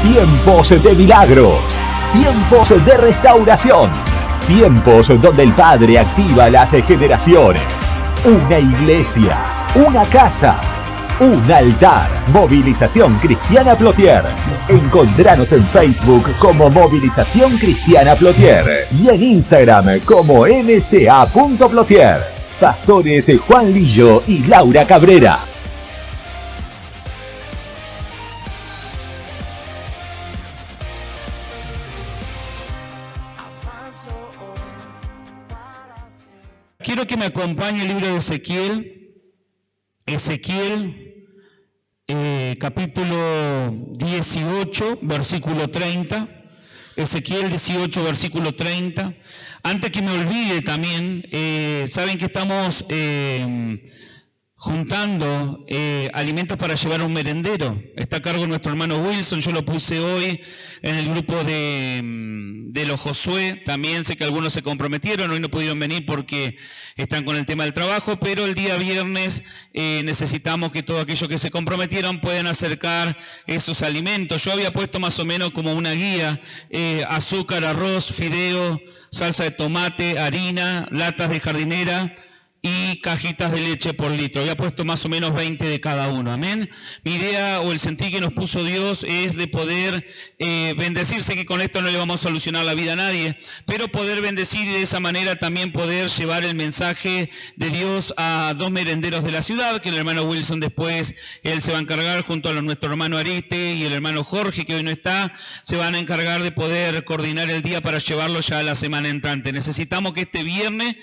Tiempos de milagros, tiempos de restauración, tiempos donde el Padre activa las generaciones. Una iglesia, una casa, un altar. Movilización Cristiana Plotier. Encontranos en Facebook como Movilización Cristiana Plotier y en Instagram como mca.plotier. Pastores Juan Lillo y Laura Cabrera. Quiero que me acompañe el libro de Ezequiel, capítulo 18, versículo 30. Ezequiel 18, versículo 30. Antes que me olvide también, saben que estamos juntando alimentos para llevar a un merendero. Está a cargo de nuestro hermano Wilson. Yo lo puse hoy en el grupo de los Josué. También sé que algunos se comprometieron, hoy no pudieron venir porque están con el tema del trabajo, pero el día viernes necesitamos que todos aquellos que se comprometieron puedan acercar esos alimentos. Yo había puesto más o menos como una guía: azúcar, arroz, fideo, salsa de tomate, harina, latas de jardinera y cajitas de leche por litro. Había puesto más o menos 20 de cada uno. Amén. Mi idea o el sentir que nos puso Dios es de poder bendecir. Sé que con esto no le vamos a solucionar la vida a nadie, pero poder bendecir y de esa manera también poder llevar el mensaje de Dios a dos merenderos de la ciudad, que el hermano Wilson después, él se va a encargar junto a nuestro hermano Ariste y el hermano Jorge, que hoy no está, se van a encargar de poder coordinar el día para llevarlo ya a la semana entrante. Necesitamos que este viernes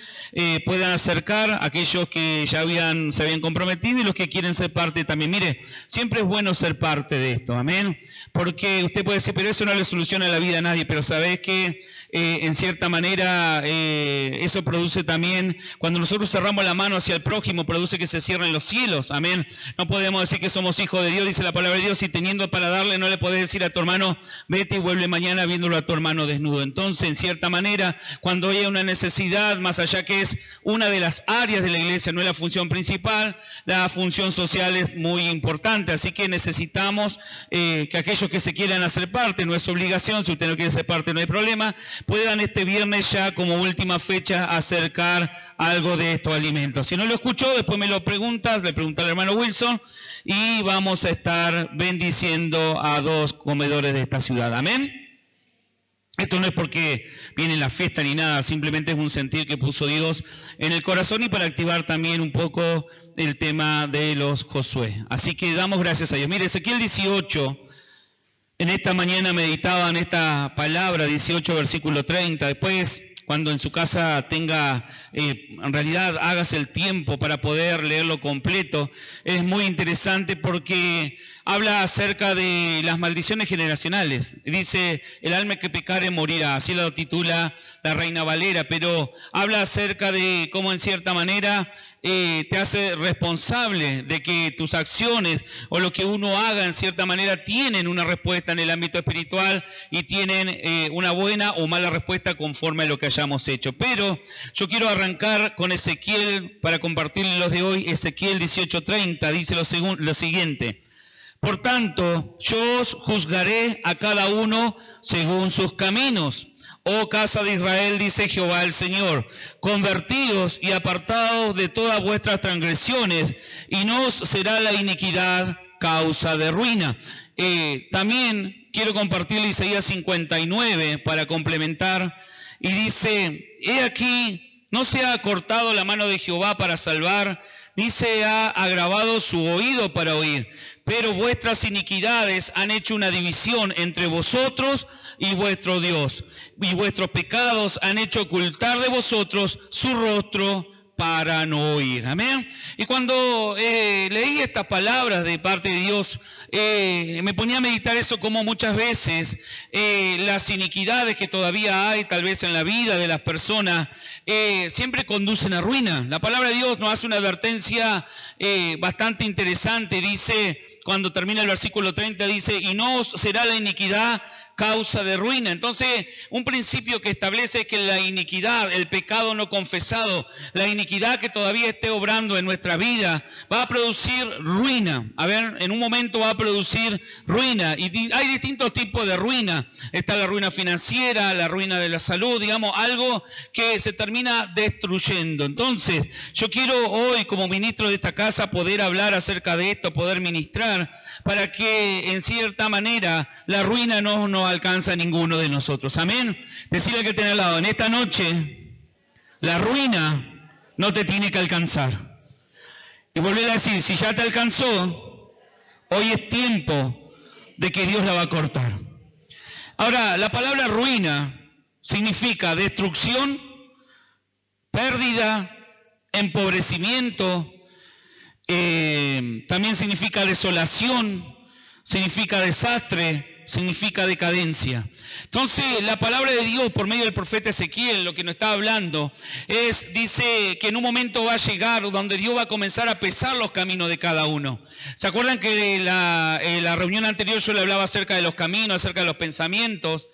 puedan acercar aquellos que ya se habían comprometido y los que quieren ser parte también. Mire, siempre es bueno ser parte de esto, amén, porque usted puede decir, pero eso no le soluciona la vida a nadie, pero sabés que en cierta manera eso produce también, cuando nosotros cerramos la mano hacia el prójimo, produce que se cierren los cielos, amén. No podemos decir que somos hijos de Dios, dice la palabra de Dios, y teniendo para darle no le podés decir a tu hermano, vete y vuelve mañana viéndolo a tu hermano desnudo. Entonces, en cierta manera, cuando haya una necesidad, más allá que es una de las áreas de la iglesia, no es la función principal, la función social es muy importante, así que necesitamos que aquellos que se quieran hacer parte, no es obligación, si usted no quiere ser parte no hay problema, puedan este viernes ya como última fecha acercar algo de estos alimentos. Si no lo escuchó, después me lo preguntas, le pregunta al hermano Wilson y vamos a estar bendiciendo a dos comedores de esta ciudad, amén. Esto no es porque viene la fiesta ni nada, simplemente es un sentir que puso Dios en el corazón y para activar también un poco el tema de los Josué. Así que damos gracias a Dios. Mire, Ezequiel 18, en esta mañana meditaba en esta palabra, 18 versículo 30, después cuando en su casa tenga, en realidad hágase el tiempo para poder leerlo completo, es muy interesante porque habla acerca de las maldiciones generacionales. Dice, el alma que pecare morirá, así lo titula la Reina Valera, pero habla acerca de cómo en cierta manera te hace responsable de que tus acciones o lo que uno haga en cierta manera tienen una respuesta en el ámbito espiritual y tienen una buena o mala respuesta conforme a lo que hayamos hecho. Pero yo quiero arrancar con Ezequiel para compartirles los de hoy. Ezequiel 18:30 dice lo siguiente: por tanto, yo os juzgaré a cada uno según sus caminos. Oh casa de Israel, dice Jehová el Señor, convertíos y apartaos de todas vuestras transgresiones, y no os será la iniquidad causa de ruina. También quiero compartirle Isaías 59 para complementar, y dice, he aquí, no se ha acortado la mano de Jehová para salvar, ni se ha agravado su oído para oír, pero vuestras iniquidades han hecho una división entre vosotros y vuestro Dios, y vuestros pecados han hecho ocultar de vosotros su rostro para no oír. Amén. Y cuando leí estas palabras de parte de Dios, me ponía a meditar eso, como muchas veces las iniquidades que todavía hay tal vez en la vida de las personas siempre conducen a ruina. La palabra de Dios nos hace una advertencia bastante interesante. Dice, cuando termina el versículo 30, dice, y no os será la iniquidad causa de ruina. Entonces, un principio que establece es que la iniquidad, el pecado no confesado, la iniquidad que todavía esté obrando en nuestra vida, va a producir ruina. A ver, en un momento va a producir ruina. Y hay distintos tipos de ruina. Está la ruina financiera, la ruina de la salud, digamos, algo que se termina destruyendo. Entonces, yo quiero hoy, como ministro de esta casa, poder hablar acerca de esto, poder ministrar, para que en cierta manera la ruina no nos alcanza a ninguno de nosotros. Amén. Decirle que tiene al lado, en esta noche, la ruina no te tiene que alcanzar. Y volver a decir, si ya te alcanzó, hoy es tiempo de que Dios la va a cortar. Ahora, la palabra ruina significa destrucción, pérdida, empobrecimiento, también significa desolación, significa desastre, significa decadencia. Entonces, la palabra de Dios por medio del profeta Ezequiel, lo que nos está hablando, dice que en un momento va a llegar donde Dios va a comenzar a pesar los caminos de cada uno. ¿Se acuerdan que en la reunión anterior yo le hablaba acerca de los caminos, acerca de los pensamientos?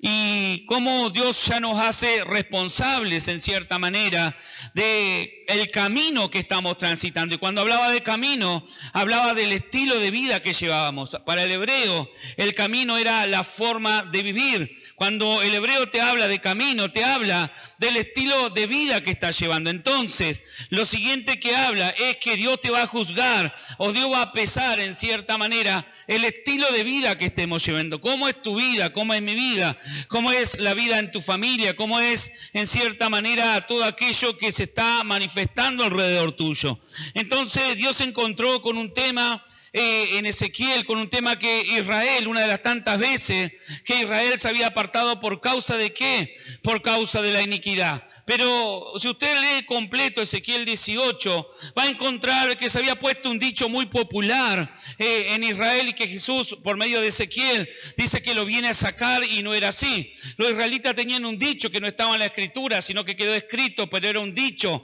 Y cómo Dios ya nos hace responsables en cierta manera de el camino que estamos transitando. Y cuando hablaba de camino, hablaba del estilo de vida que llevábamos. Para el hebreo, el camino era la forma de vivir. Cuando el hebreo te habla de camino, te habla del estilo de vida que estás llevando. Entonces, lo siguiente que habla es que Dios te va a juzgar o Dios va a pesar en cierta manera el estilo de vida que estemos llevando. ¿Cómo es tu vida? ¿Cómo es mi vida? ¿Cómo es la vida en tu familia? ¿Cómo es en cierta manera todo aquello que se está manifestando alrededor tuyo? Entonces Dios se encontró con un tema en Ezequiel, con un tema que Israel, una de las tantas veces que Israel se había apartado, ¿por causa de qué? Por causa de la iniquidad. Pero si usted lee completo Ezequiel 18, va a encontrar que se había puesto un dicho muy popular en Israel y que Jesús, por medio de Ezequiel, dice que lo viene a sacar y no era así. Los israelitas tenían un dicho que no estaba en la escritura, sino que quedó escrito, pero era un dicho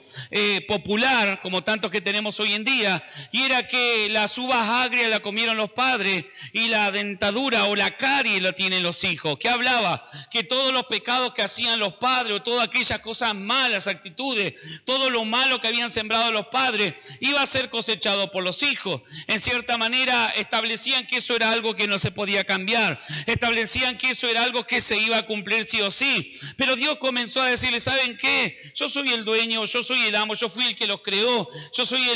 popular, como tantos que tenemos hoy en día, y era que las uvas agria la comieron los padres y la dentadura o la carie la tienen los hijos. ¿Qué hablaba? Que todos los pecados que hacían los padres o todas aquellas cosas malas, actitudes, todo lo malo que habían sembrado los padres iba a ser cosechado por los hijos. En cierta manera establecían que eso era algo que no se podía cambiar, establecían que eso era algo que se iba a cumplir sí o sí. Pero Dios comenzó a decirle, ¿saben qué? Yo soy el dueño, yo soy el amo, yo fui el que los creó, yo soy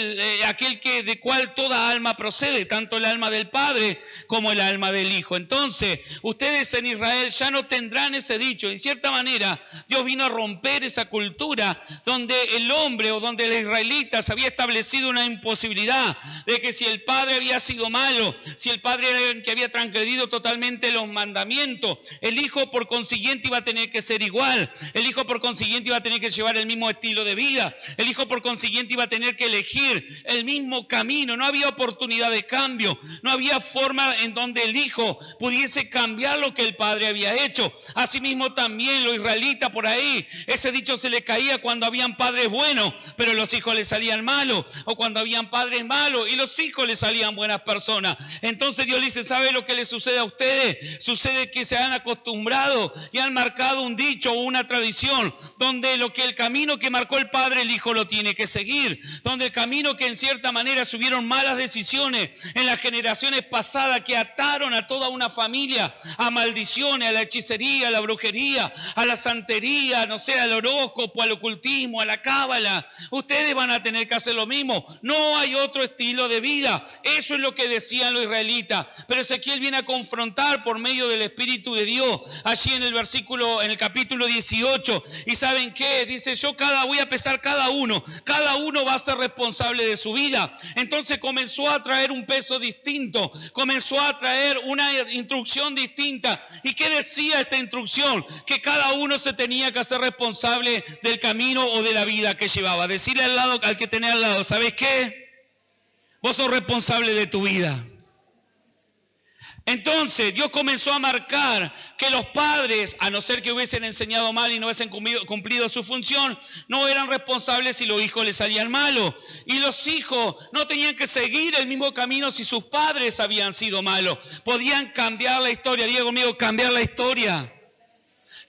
aquel que de cual toda alma procede, tanto el alma del Padre como el alma del Hijo. Entonces, ustedes en Israel ya no tendrán ese dicho. En cierta manera, Dios vino a romper esa cultura donde el hombre o donde los israelitas había establecido una imposibilidad de que si el padre había sido malo, si el padre era el que había transgredido totalmente los mandamientos, el hijo por consiguiente iba a tener que ser igual, el hijo por consiguiente iba a tener que llevar el mismo estilo de vida, el hijo por consiguiente iba a tener que elegir el mismo camino. No había oportunidad de cambio, no había forma en donde el hijo pudiese cambiar lo que el padre había hecho. Asimismo también los israelitas por ahí, ese dicho se le caía cuando habían padres buenos, pero los hijos les salían malos, o cuando habían padres malos y los hijos les salían buenas personas. Entonces Dios le dice, ¿sabe lo que les sucede a ustedes? Sucede que se han acostumbrado y han marcado un dicho o una tradición donde el camino que marcó el padre, el hijo lo tiene que seguir, donde el camino que en cierta manera subieron malas decisiones en las generaciones pasadas que ataron a toda una familia a maldiciones, a la hechicería, a la brujería, a la santería, no sé, al horóscopo, al ocultismo, a la cábala. Ustedes van a tener que hacer lo mismo. No hay otro estilo de vida. Eso es lo que decían los israelitas. Pero Ezequiel viene a confrontar por medio del Espíritu de Dios allí en el capítulo 18. ¿Y saben qué? Dice, voy a pesar cada uno va a ser responsable de su vida. Entonces comenzó a traer un peso distinto, comenzó a traer una instrucción distinta. ¿Y qué decía esta instrucción? Que cada uno se tenía que hacer responsable del camino o de la vida que llevaba. Decirle al que tenés al lado, ¿sabes qué? Vos sos responsable de tu vida. Entonces Dios comenzó a marcar que los padres, a no ser que hubiesen enseñado mal y no hubiesen cumplido su función, no eran responsables si los hijos les salían malos. Y los hijos no tenían que seguir el mismo camino si sus padres habían sido malos. Podían cambiar la historia. Diga conmigo, cambiar la historia.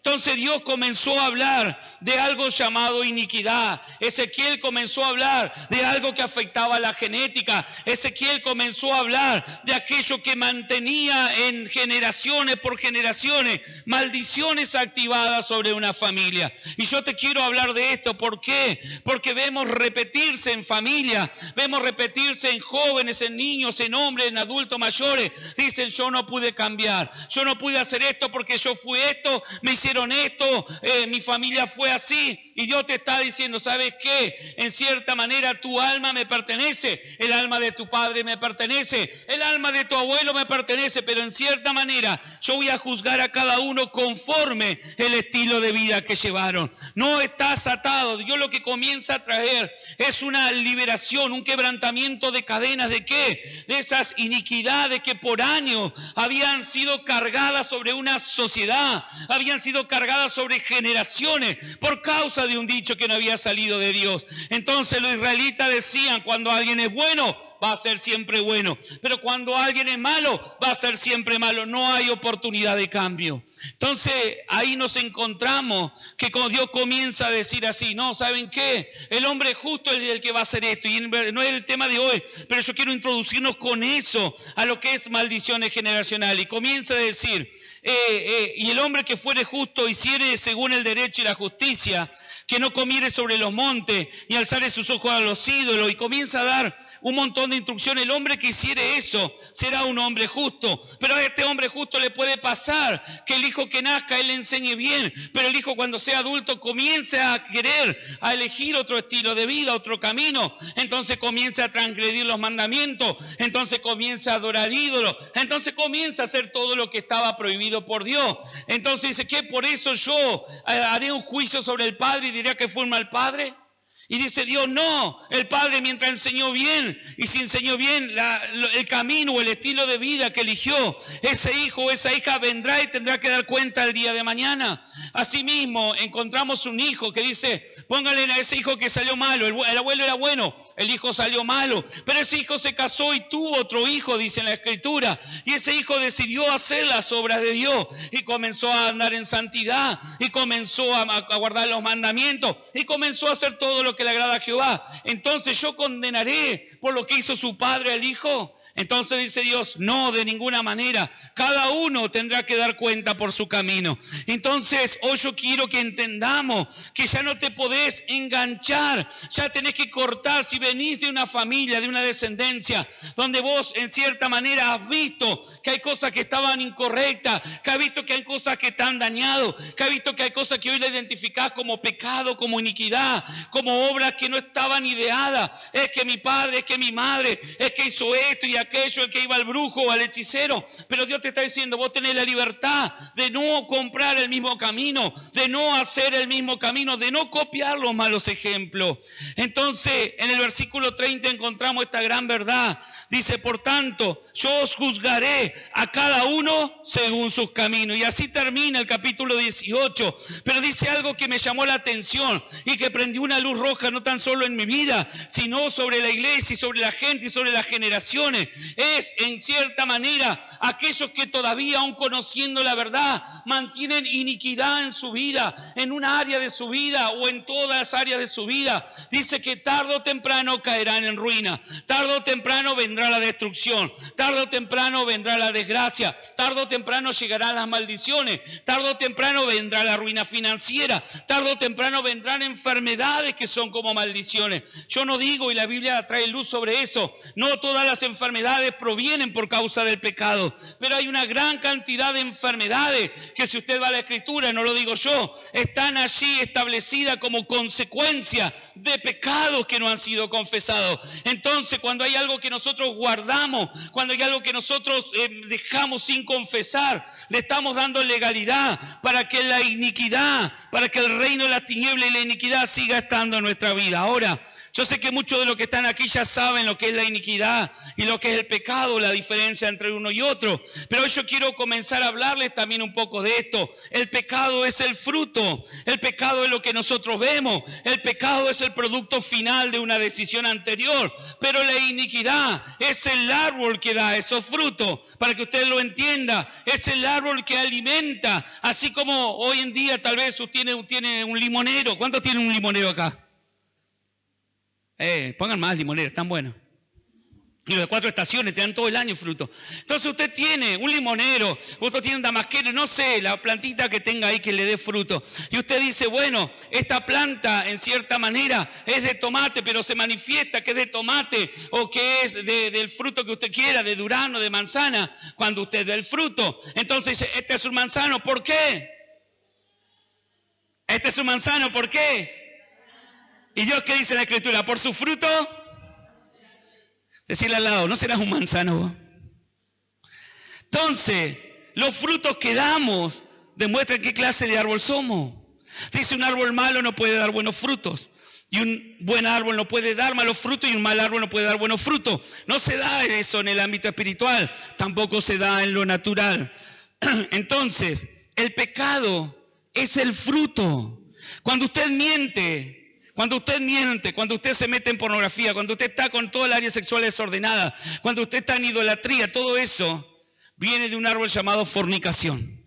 Entonces Dios comenzó a hablar de algo llamado iniquidad. Ezequiel comenzó a hablar de algo que afectaba la genética. Ezequiel comenzó a hablar de aquello que mantenía en generaciones por generaciones maldiciones activadas sobre una familia. Y yo te quiero hablar de esto. ¿Por qué? Porque vemos repetirse en familia, vemos repetirse en jóvenes, en niños, en hombres, en adultos mayores. Dicen, yo no pude cambiar, yo no pude hacer esto porque yo fui esto, me hicieron esto, mi familia fue así. Y Dios te está diciendo, ¿sabes qué? En cierta manera tu alma me pertenece, el alma de tu padre me pertenece, el alma de tu abuelo me pertenece, pero en cierta manera yo voy a juzgar a cada uno conforme el estilo de vida que llevaron. No estás atado. Dios lo que comienza a traer es una liberación, un quebrantamiento de cadenas. ¿De qué? De esas iniquidades que por años habían sido cargadas sobre una sociedad, habían sido cargadas sobre generaciones por causa de un dicho que no había salido de Dios. Entonces los israelitas decían, cuando alguien es bueno, va a ser siempre bueno, pero cuando alguien es malo, va a ser siempre malo. No hay oportunidad de cambio. Entonces ahí nos encontramos que Dios comienza a decir así, no, ¿saben qué? El hombre justo es el que va a hacer esto, y no es el tema de hoy, pero yo quiero introducirnos con eso a lo que es maldiciones generacionales. Y comienza a decir, y el hombre que fuere justo hiciere según el derecho y la justicia, que no comiere sobre los montes, ni alzare sus ojos a los ídolos, y comienza a dar un montón de instrucciones. El hombre que hiciere eso será un hombre justo, pero a este hombre justo le puede pasar que el hijo que nazca, él le enseñe bien, pero el hijo cuando sea adulto comience a querer, a elegir otro estilo de vida, otro camino, entonces comienza a transgredir los mandamientos, entonces comienza a adorar ídolos, entonces comienza a hacer todo lo que estaba prohibido por Dios. Entonces dice que por eso yo haré un juicio sobre el padre y diré que fue un mal padre. Y dice Dios, no, el padre mientras enseñó bien, y si enseñó bien el camino o el estilo de vida que eligió, ese hijo o esa hija vendrá y tendrá que dar cuenta el día de mañana. Asimismo, encontramos un hijo que dice, póngale a ese hijo que salió malo, el abuelo era bueno, el hijo salió malo, pero ese hijo se casó y tuvo otro hijo, dice en la Escritura, y ese hijo decidió hacer las obras de Dios, y comenzó a andar en santidad, y comenzó a guardar los mandamientos, y comenzó a hacer todo lo que le agrada a Jehová. Entonces yo condenaré por lo que hizo su padre al hijo. Entonces dice Dios, no, de ninguna manera. Cada uno tendrá que dar cuenta por su camino. Entonces hoy yo quiero que entendamos que ya no te podés enganchar, ya tenés que cortar. Si venís de una familia, de una descendencia, donde vos en cierta manera has visto que hay cosas que estaban incorrectas, que has visto que hay cosas que te han dañado, que has visto que hay cosas que hoy la identificás como pecado, como iniquidad, como obras que no estaban ideadas. Es que mi padre, es que mi madre, es que hizo esto y aquello, el que iba al brujo o al hechicero. Pero Dios te está diciendo, vos tenés la libertad de no comprar el mismo camino, de no hacer el mismo camino, de no copiar los malos ejemplos. Entonces, en el versículo 30 encontramos esta gran verdad. Dice, por tanto, yo os juzgaré a cada uno según sus caminos. Y así termina el capítulo 18. Pero dice algo que me llamó la atención y que prendió una luz roja no tan solo en mi vida, sino sobre la iglesia y sobre la gente y sobre las generaciones. Es en cierta manera aquellos que todavía, aún conociendo la verdad, mantienen iniquidad en su vida, en una área de su vida o en todas las áreas de su vida. Dice que tarde o temprano caerán en ruina, tarde o temprano vendrá la destrucción, tarde o temprano vendrá la desgracia, tarde o temprano llegarán las maldiciones, tarde o temprano vendrá la ruina financiera, tarde o temprano vendrán enfermedades que son como maldiciones. Yo no digo, y la Biblia trae luz sobre eso, no todas las enfermedades provienen por causa del pecado, pero hay una gran cantidad de enfermedades que, si usted va a la Escritura, no lo digo yo, están allí establecidas como consecuencia de pecados que no han sido confesados. Entonces, cuando hay algo que nosotros guardamos, cuando hay algo que nosotros dejamos sin confesar, le estamos dando legalidad para que la iniquidad, para que el reino de la tiniebla y la iniquidad siga estando en nuestra vida. Ahora, Yo sé que muchos de los que están aquí ya saben lo que es la iniquidad y lo que es el pecado, la diferencia entre uno y otro. Pero hoy yo quiero comenzar a hablarles también un poco de esto. El pecado es el fruto. El pecado es lo que nosotros vemos. El pecado es el producto final de una decisión anterior. Pero la iniquidad es el árbol que da esos frutos. Para que usted lo entienda, es el árbol que alimenta. Así como hoy en día tal vez usted tiene un limonero. ¿Cuántos tienen un limonero acá? Pongan más limoneros, están buenos. Y los de 4 estaciones te dan todo el año fruto. Entonces usted tiene un limonero, otro tiene un damasquero, no sé, la plantita que tenga ahí que le dé fruto. Y usted dice, bueno, esta planta en cierta manera es de tomate, pero se manifiesta que es de tomate o que es del fruto que usted quiera, de durazno, de manzana, cuando usted ve el fruto. Entonces, este es un manzano, ¿por qué? Este es un manzano, ¿por qué? ¿Y Dios qué dice en la Escritura? ¿Por su fruto? Decirle al lado, no serás un manzano. Entonces, los frutos que damos demuestran qué clase de árbol somos. Dice, un árbol malo no puede dar buenos frutos. Y un buen árbol no puede dar malos frutos y un mal árbol no puede dar buenos frutos. No se da eso en el ámbito espiritual, tampoco se da en lo natural. Entonces, el pecado es el fruto. Cuando usted miente, cuando usted se mete en pornografía, cuando usted está con toda el área sexual desordenada, cuando usted está en idolatría, todo eso viene de un árbol llamado fornicación.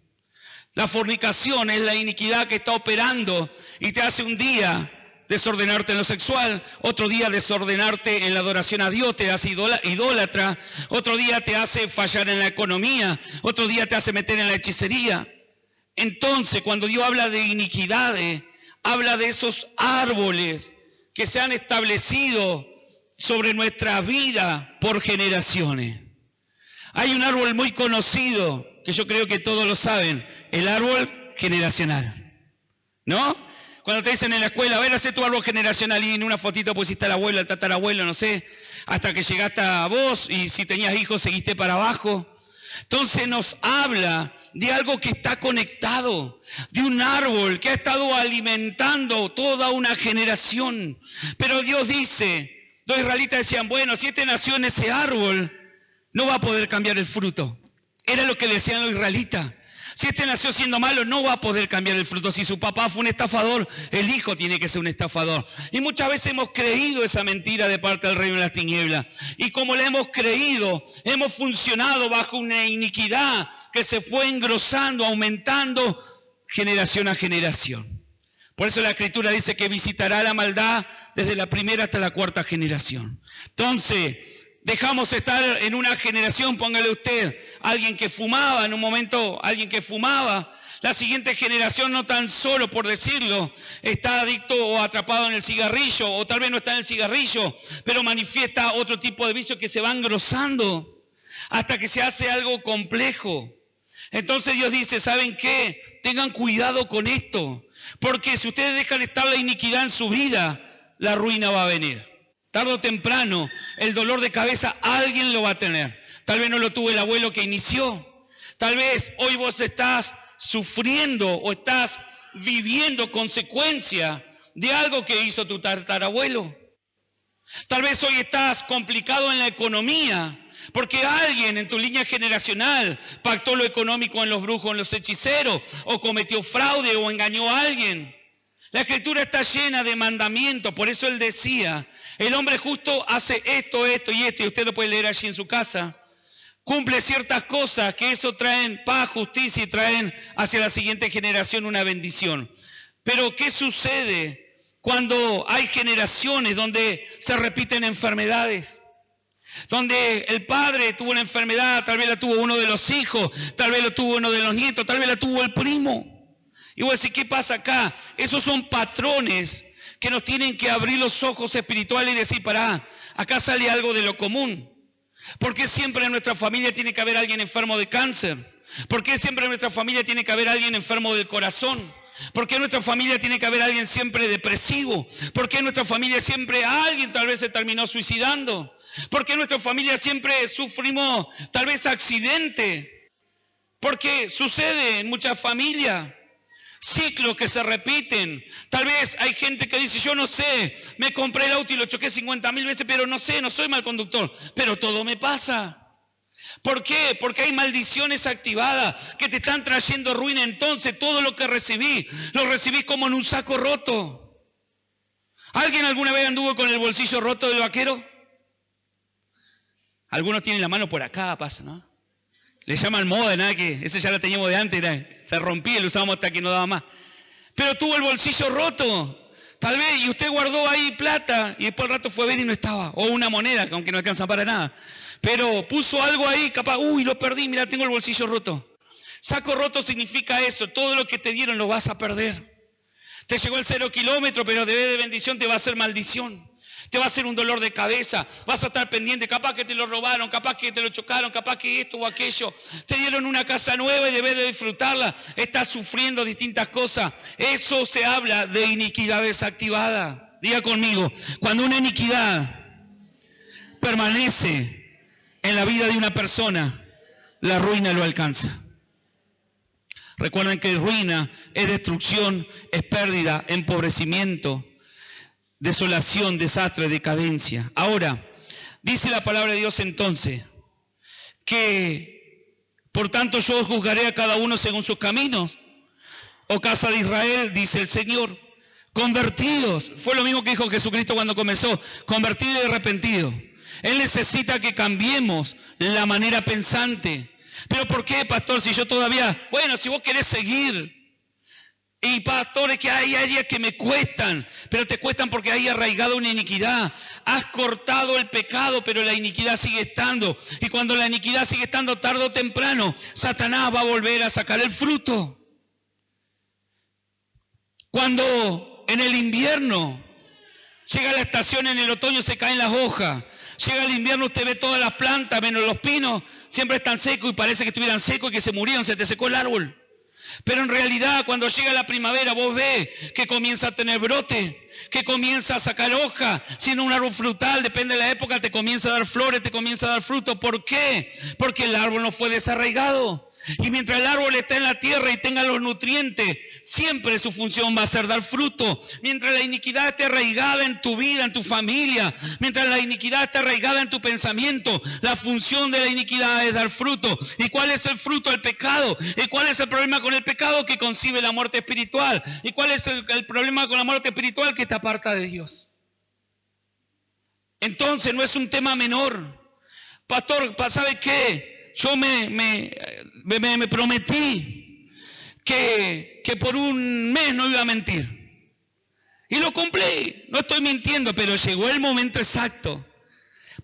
La fornicación es la iniquidad que está operando y te hace un día desordenarte en lo sexual, otro día desordenarte en la adoración a Dios, te hace idólatra, otro día te hace fallar en la economía, otro día te hace meter en la hechicería. Entonces, cuando Dios habla de iniquidades, habla de esos árboles que se han establecido sobre nuestra vida por generaciones. Hay un árbol muy conocido, que yo creo que todos lo saben, el árbol generacional. ¿No? Cuando te dicen en la escuela, a ver, hacé tu árbol generacional y en una fotito pusiste al abuelo, al tatarabuelo, no sé, hasta que llegaste a vos y si tenías hijos seguiste para abajo. Entonces nos habla de algo que está conectado, de un árbol que ha estado alimentando toda una generación. Pero Dios dice, los israelitas decían, bueno, si este nació en ese árbol, no va a poder cambiar el fruto. Era lo que decían los israelitas. Si este nació siendo malo, no va a poder cambiar el fruto. Si su papá fue un estafador, el hijo tiene que ser un estafador. Y muchas veces hemos creído esa mentira de parte del reino de las tinieblas. Y como la hemos creído, hemos funcionado bajo una iniquidad que se fue engrosando, aumentando generación a generación. Por eso la Escritura dice que visitará la maldad desde la primera hasta la 4ª generación. Entonces, dejamos estar en una generación, póngale usted, alguien que fumaba, en un momento alguien que fumaba. La siguiente generación no tan solo, por decirlo, está adicto o atrapado en el cigarrillo, o tal vez no está en el cigarrillo, pero manifiesta otro tipo de vicio que se va engrosando hasta que se hace algo complejo. Entonces Dios dice, ¿saben qué? Tengan cuidado con esto, porque si ustedes dejan estar la iniquidad en su vida, la ruina va a venir. Tarde o temprano, el dolor de cabeza alguien lo va a tener. Tal vez no lo tuvo el abuelo que inició. Tal vez hoy vos estás sufriendo o estás viviendo consecuencia de algo que hizo tu tatarabuelo. Tal vez hoy estás complicado en la economía porque alguien en tu línea generacional pactó lo económico en los brujos, en los hechiceros, o cometió fraude o engañó a alguien. La Escritura está llena de mandamientos, por eso Él decía, el hombre justo hace esto, esto y esto, y usted lo puede leer allí en su casa. Cumple ciertas cosas que eso traen paz, justicia y traen hacia la siguiente generación una bendición. Pero ¿qué sucede cuando hay generaciones donde se repiten enfermedades? Donde el padre tuvo una enfermedad, tal vez la tuvo uno de los hijos, tal vez lo tuvo uno de los nietos, tal vez la tuvo el primo. Y vos decís, ¿qué pasa acá? Esos son patrones que nos tienen que abrir los ojos espirituales y decir, pará, acá sale algo de lo común. ¿Por qué siempre en nuestra familia tiene que haber alguien enfermo de cáncer? ¿Por qué siempre en nuestra familia tiene que haber alguien enfermo del corazón? ¿Por qué en nuestra familia tiene que haber alguien siempre depresivo? ¿Por qué en nuestra familia siempre alguien tal vez se terminó suicidando? ¿Por qué en nuestra familia siempre sufrimos tal vez accidente? Porque sucede en muchas familias. ciclos que se repiten. Tal vez hay gente que dice, yo no sé, me compré el auto y lo choqué 50.000 veces, pero no sé, no soy mal conductor, pero todo me pasa. ¿Por qué? Porque hay maldiciones activadas que te están trayendo ruina. Entonces todo lo que recibí, lo recibí como en un saco roto. ¿Alguien alguna vez anduvo con el bolsillo roto del vaquero? Algunos tienen la mano por acá, pasa, ¿no? Le llaman moda, nada que ese ya la teníamos de antes, se rompía y lo usábamos hasta que no daba más. Pero tuvo el bolsillo roto, tal vez, y usted guardó ahí plata y después al rato fue a ver y no estaba. O una moneda, aunque no alcanza para nada. Pero puso algo ahí, capaz, lo perdí, mira, tengo el bolsillo roto. Saco roto significa eso, todo lo que te dieron lo vas a perder. Te llegó el 0 kilómetro, pero de vez de bendición te va a hacer maldición. Te va a hacer un dolor de cabeza, vas a estar pendiente, capaz que te lo robaron, capaz que te lo chocaron, capaz que esto o aquello. Te dieron una casa nueva y debes de disfrutarla, estás sufriendo distintas cosas. Eso se habla de iniquidad desactivada. Diga conmigo, cuando una iniquidad permanece en la vida de una persona, la ruina lo alcanza. Recuerden que ruina es destrucción, es pérdida, empobrecimiento, desolación, desastre, decadencia. Ahora, dice la palabra de Dios entonces, que por tanto yo juzgaré a cada uno según sus caminos. Oh casa de Israel, dice el Señor, convertidos. Fue lo mismo que dijo Jesucristo cuando comenzó, convertido y arrepentido. Él necesita que cambiemos la manera pensante. ¿Pero por qué, pastor? Si yo todavía, si vos querés seguir. Y pastores, que hay días que me cuestan, pero te cuestan porque hay arraigado una iniquidad. Has cortado el pecado, pero la iniquidad sigue estando. Y cuando la iniquidad sigue estando, tarde o temprano, Satanás va a volver a sacar el fruto. Cuando en el invierno llega la estación, en el otoño se caen las hojas. Llega el invierno, usted ve todas las plantas, menos los pinos, siempre están secos y parece que estuvieran secos y que se murieron, se te secó el árbol. Pero en realidad cuando llega la primavera vos ves que comienza a tener brote, que comienza a sacar hoja. Si en un árbol frutal, depende de la época, te comienza a dar flores, te comienza a dar fruto. ¿Por qué? Porque el árbol no fue desarraigado. Y mientras el árbol está en la tierra y tenga los nutrientes, siempre su función va a ser dar fruto. Mientras la iniquidad esté arraigada en tu vida, en tu familia, mientras la iniquidad esté arraigada en tu pensamiento, la función de la iniquidad es dar fruto. ¿Y cuál es el fruto? El pecado. ¿Y cuál es el problema con el pecado? Que concibe la muerte espiritual. ¿Y cuál es el problema con la muerte espiritual? Que te aparta de Dios. Entonces no es un tema menor. Pastor, ¿sabe qué? Yo me prometí que por un mes no iba a mentir. Y lo cumplí. No estoy mintiendo, pero llegó el momento exacto.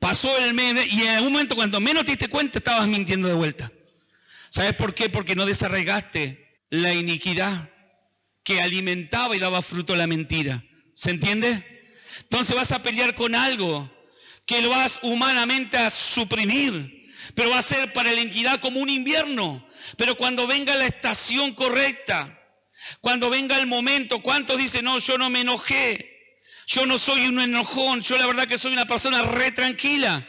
Pasó el mes y en algún momento cuando menos te diste cuenta estabas mintiendo de vuelta. ¿Sabes por qué? Porque no desarraigaste la iniquidad que alimentaba y daba fruto a la mentira. ¿Se entiende? Entonces vas a pelear con algo que lo vas humanamente a suprimir. Pero va a ser para la iniquidad como un invierno. Pero cuando venga la estación correcta, cuando venga el momento, ¿cuántos dicen, no, yo no me enojé? Yo no soy un enojón, yo la verdad que soy una persona re tranquila.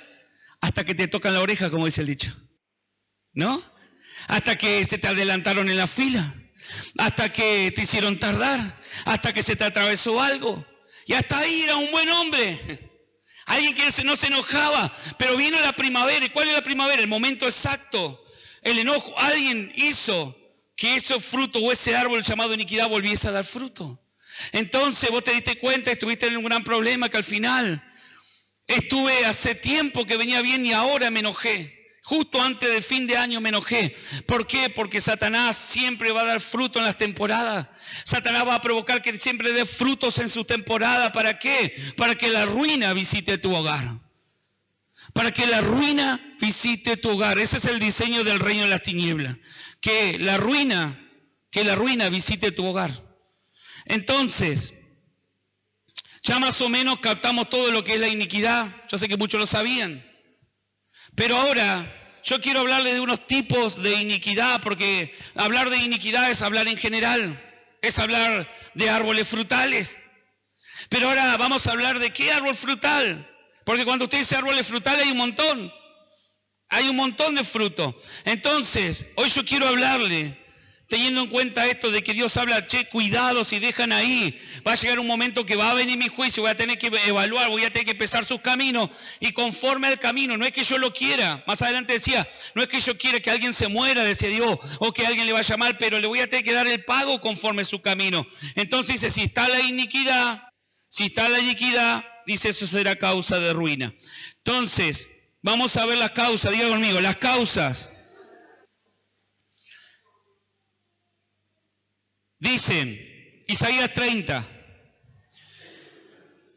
Hasta que te tocan la oreja, como dice el dicho. ¿No? Hasta que se te adelantaron en la fila. Hasta que te hicieron tardar. Hasta que se te atravesó algo. Y hasta ahí era un buen hombre. Alguien que no se enojaba, pero vino la primavera. ¿Y cuál es la primavera? El momento exacto. El enojo. Alguien hizo que ese fruto o ese árbol llamado iniquidad volviese a dar fruto. Entonces vos te diste cuenta, estuviste en un gran problema que al final estuve hace tiempo que venía bien y ahora me enojé. Justo antes del fin de año me enojé. ¿Por qué? Porque Satanás siempre va a dar fruto en las temporadas. Satanás va a provocar que siempre dé frutos en su temporada. ¿Para qué? Para que la ruina visite tu hogar. Para que la ruina visite tu hogar. Ese es el diseño del reino de las tinieblas. Que la ruina visite tu hogar. Entonces, ya más o menos captamos todo lo que es la iniquidad. Yo sé que muchos lo sabían. Pero ahora yo quiero hablarle de unos tipos de iniquidad, porque hablar de iniquidad es hablar en general, es hablar de árboles frutales. Pero ahora vamos a hablar de qué árbol frutal, porque cuando usted dice árboles frutales hay un montón de fruto. Entonces, hoy yo quiero hablarle Teniendo en cuenta esto de que Dios habla, che, cuidado si dejan ahí, va a llegar un momento que va a venir mi juicio, voy a tener que evaluar, voy a tener que pesar sus caminos y conforme al camino, no es que yo lo quiera, más adelante decía, no es que yo quiera que alguien se muera, decía Dios, o que alguien le vaya mal, pero le voy a tener que dar el pago conforme su camino. Entonces dice, si está la iniquidad, dice, eso será causa de ruina. Entonces, vamos a ver las causas, diga conmigo, las causas. Dicen, Isaías 30.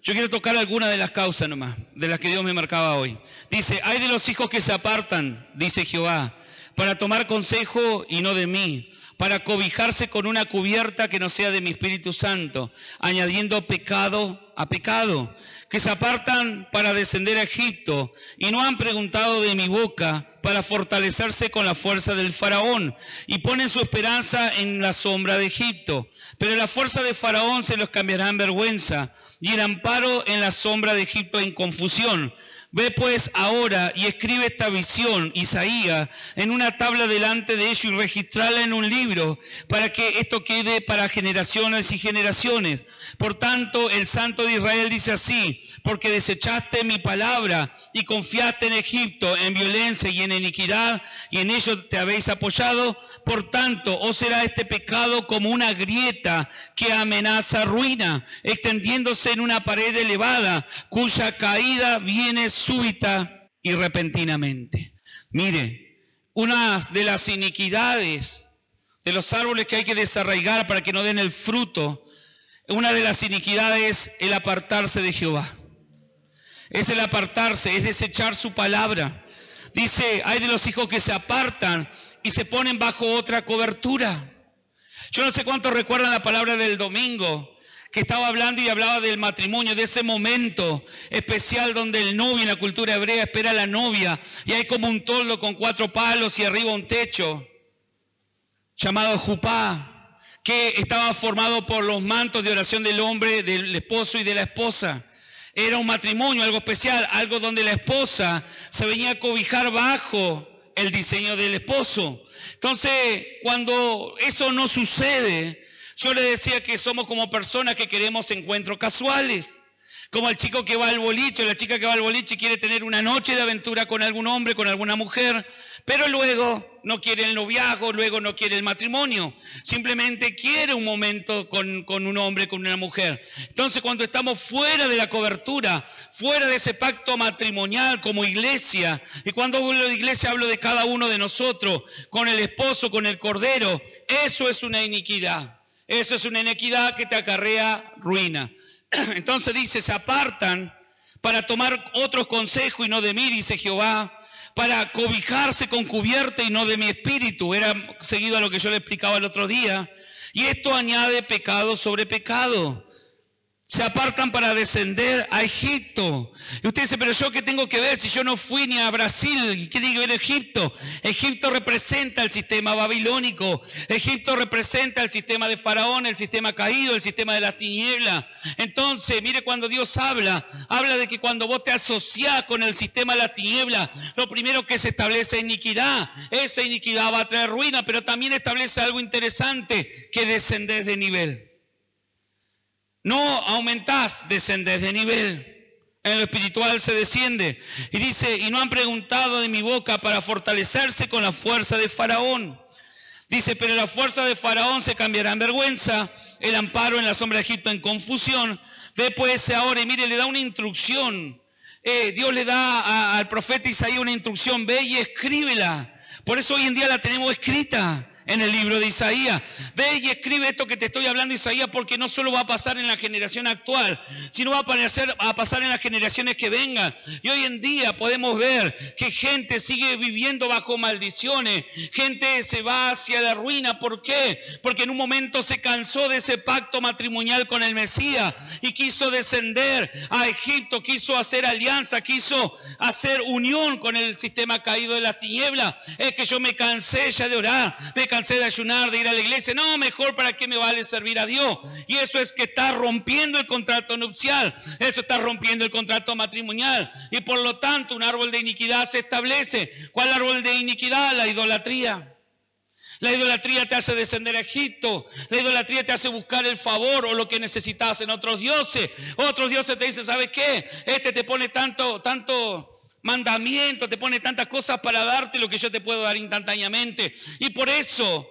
Yo quiero tocar algunas de las causas nomás, de las que Dios me marcaba hoy. Dice, hay de los hijos que se apartan, dice Jehová, para tomar consejo y no de mí, para cobijarse con una cubierta que no sea de mi Espíritu Santo, añadiendo pecado a pecado, que se apartan para descender a Egipto y no han preguntado de mi boca para fortalecerse con la fuerza del faraón y ponen su esperanza en la sombra de Egipto. Pero la fuerza de faraón se los cambiará en vergüenza y el amparo en la sombra de Egipto en confusión. Ve pues ahora y escribe esta visión, Isaías, en una tabla delante de ellos y registrarla en un libro, para que esto quede para generaciones y generaciones. Por tanto, el Santo de Israel dice así, porque desechaste mi palabra y confiaste en Egipto, en violencia y en iniquidad, y en ello te habéis apoyado. Por tanto, os será este pecado como una grieta que amenaza ruina, extendiéndose en una pared elevada, cuya caída viene súbita y repentinamente. Mire, una de las iniquidades de los árboles que hay que desarraigar para que no den el fruto, una de las iniquidades es el apartarse de Jehová. Es el apartarse, es desechar su palabra. Dice, hay de los hijos que se apartan y se ponen bajo otra cobertura. Yo no sé cuántos recuerdan la palabra del domingo, que estaba hablando y hablaba del matrimonio, de ese momento especial donde el novio en la cultura hebrea espera a la novia y hay como un toldo con 4 palos y arriba un techo llamado jupá, que estaba formado por los mantos de oración del hombre, del esposo y de la esposa. Era un matrimonio, algo especial, algo donde la esposa se venía a cobijar bajo el diseño del esposo. Entonces, cuando eso no sucede, yo le decía que somos como personas que queremos encuentros casuales. Como el chico que va al boliche, la chica que va al boliche y quiere tener una noche de aventura con algún hombre, con alguna mujer, pero luego no quiere el noviazgo, luego no quiere el matrimonio. Simplemente quiere un momento con un hombre, con una mujer. Entonces, cuando estamos fuera de la cobertura, fuera de ese pacto matrimonial como iglesia, y cuando hablo de iglesia hablo de cada uno de nosotros, con el esposo, con el cordero, eso es una iniquidad. Eso es una iniquidad que te acarrea ruina. Entonces dice, se apartan para tomar otros consejos y no de mí, dice Jehová, para cobijarse con cubierta y no de mi espíritu. Era seguido a lo que yo le explicaba el otro día. Y esto añade pecado sobre pecado. Se apartan para descender a Egipto. Y usted dice, pero yo qué tengo que ver si yo no fui ni a Brasil. ¿Qué tiene que ver Egipto? Egipto representa el sistema babilónico. Egipto representa el sistema de Faraón, el sistema caído, el sistema de las tinieblas. Entonces, mire, cuando Dios habla de que cuando vos te asociás con el sistema de las tinieblas, lo primero que se establece es iniquidad. Esa iniquidad va a traer ruina, pero también establece algo interesante, que descendés de nivel. No aumentás, descendés de nivel. En lo espiritual se desciende. Y dice, y no han preguntado de mi boca para fortalecerse con la fuerza de Faraón. Dice, pero la fuerza de Faraón se cambiará en vergüenza, el amparo en la sombra de Egipto en confusión. Ve pues ahora, y mire, le da una instrucción. Dios le da al profeta Isaías una instrucción, ve y escríbela. Por eso hoy en día la tenemos escrita en el libro de Isaías. Ve y escribe esto que te estoy hablando, Isaías, porque no solo va a pasar en la generación actual, sino va a pasar en las generaciones que vengan. Y hoy en día podemos ver que gente sigue viviendo bajo maldiciones, gente se va hacia la ruina. ¿Por qué? Porque en un momento se cansó de ese pacto matrimonial con el Mesías y quiso descender a Egipto, quiso hacer alianza, quiso hacer unión con el sistema caído de las tinieblas. Es que yo me cansé ya de orar, me cansé de ayunar, de ir a la iglesia. No, mejor, ¿para qué me vale servir a Dios? Y eso es que está rompiendo el contrato nupcial, eso está rompiendo el contrato matrimonial, y por lo tanto un árbol de iniquidad se establece. ¿Cuál árbol de iniquidad? La idolatría. La idolatría te hace descender a Egipto. La idolatría te hace buscar el favor o lo que necesitas en otros dioses. Otros dioses te dicen, ¿sabes qué? Este te pone tanto mandamiento, te pone tantas cosas para darte lo que yo te puedo dar instantáneamente. Y por eso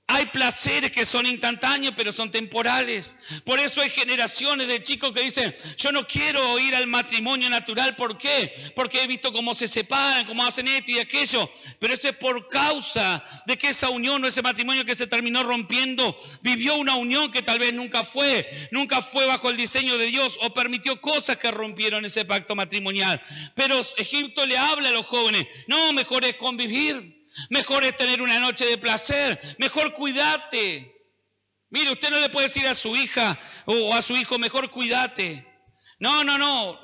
hay placeres que son instantáneos, pero son temporales. Por eso hay generaciones de chicos que dicen, yo no quiero ir al matrimonio natural. ¿Por qué? Porque he visto cómo se separan, cómo hacen esto y aquello. Pero eso es por causa de que esa unión o ese matrimonio que se terminó rompiendo, vivió una unión que tal vez nunca fue bajo el diseño de Dios o permitió cosas que rompieron ese pacto matrimonial. Pero Egipto le habla a los jóvenes, no, mejor es convivir. Mejor es tener una noche de placer. Mejor cuídate. Mire, usted no le puede decir a su hija o a su hijo, mejor cuídate. No.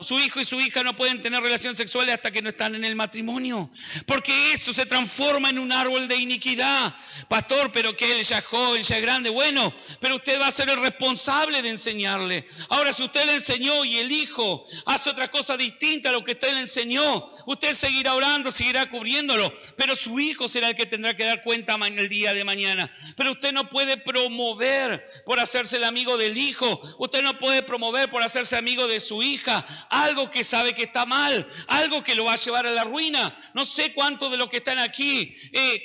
Su hijo y su hija no pueden tener relaciones sexuales hasta que no están en el matrimonio. Porque eso se transforma en un árbol de iniquidad. Pastor, pero que él ya es joven, ya es grande. Bueno, pero usted va a ser el responsable de enseñarle. Ahora, si usted le enseñó y el hijo hace otra cosa distinta a lo que usted le enseñó, usted seguirá orando, seguirá cubriéndolo. Pero su hijo será el que tendrá que dar cuenta el día de mañana. Pero usted no puede promover por hacerse el amigo del hijo. Usted no puede promover por hacerse amigo de su hija, algo que sabe que está mal, algo que lo va a llevar a la ruina. No sé cuántos de los que están aquí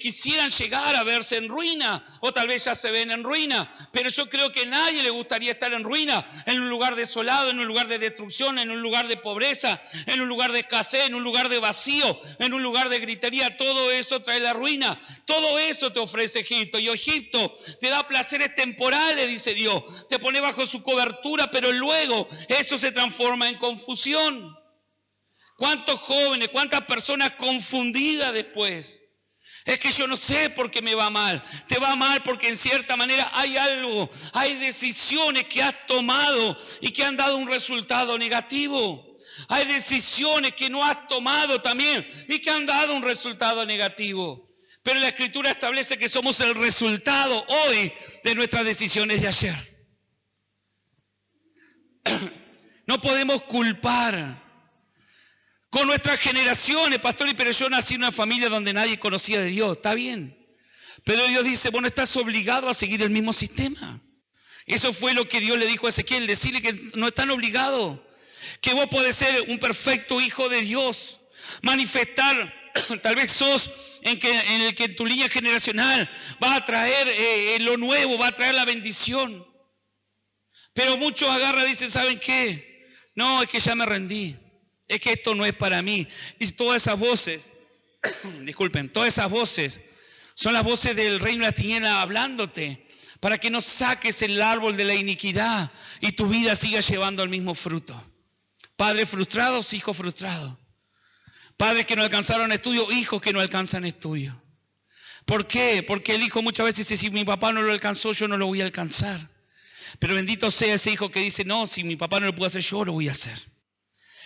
quisieran llegar a verse en ruina, o tal vez ya se ven en ruina, pero yo creo que a nadie le gustaría estar en ruina, en un lugar desolado, en un lugar de destrucción, en un lugar de pobreza, en un lugar de escasez, en un lugar de vacío, en un lugar de gritería. Todo eso trae la ruina, todo eso te ofrece Egipto, y Egipto te da placeres temporales, dice Dios, te pone bajo su cobertura, pero luego eso se transforma en confusión. ¿Cuántos jóvenes, cuántas personas confundidas después? Es que yo no sé por qué me va mal. Te va mal porque en cierta manera hay algo, hay decisiones que has tomado y que han dado un resultado negativo. Hay decisiones que no has tomado también y que han dado un resultado negativo. Pero la Escritura establece que somos el resultado hoy de nuestras decisiones de ayer. No podemos culpar con nuestras generaciones, pastor, pero yo nací en una familia donde nadie conocía de Dios, está bien. Pero Dios dice, vos no estás obligado a seguir el mismo sistema. Eso fue lo que Dios le dijo a Ezequiel, decirle que no están obligados, que vos podés ser un perfecto hijo de Dios, manifestar, tal vez sos en el que tu línea generacional va a traer lo nuevo, va a traer la bendición. Pero muchos agarran y dicen, ¿saben qué? No, es que ya me rendí. Es que esto no es para mí. Y todas esas voces, disculpen, todas esas voces son las voces del reino de la tiniebla hablándote para que no saques el árbol de la iniquidad y tu vida siga llevando el mismo fruto. Padres frustrados, hijos frustrados. Padres que no alcanzaron estudio, hijos que no alcanzan estudio. ¿Por qué? Porque el hijo muchas veces dice, si mi papá no lo alcanzó, yo no lo voy a alcanzar. Pero bendito sea ese hijo que dice, no, si mi papá no lo pudo hacer, yo lo voy a hacer.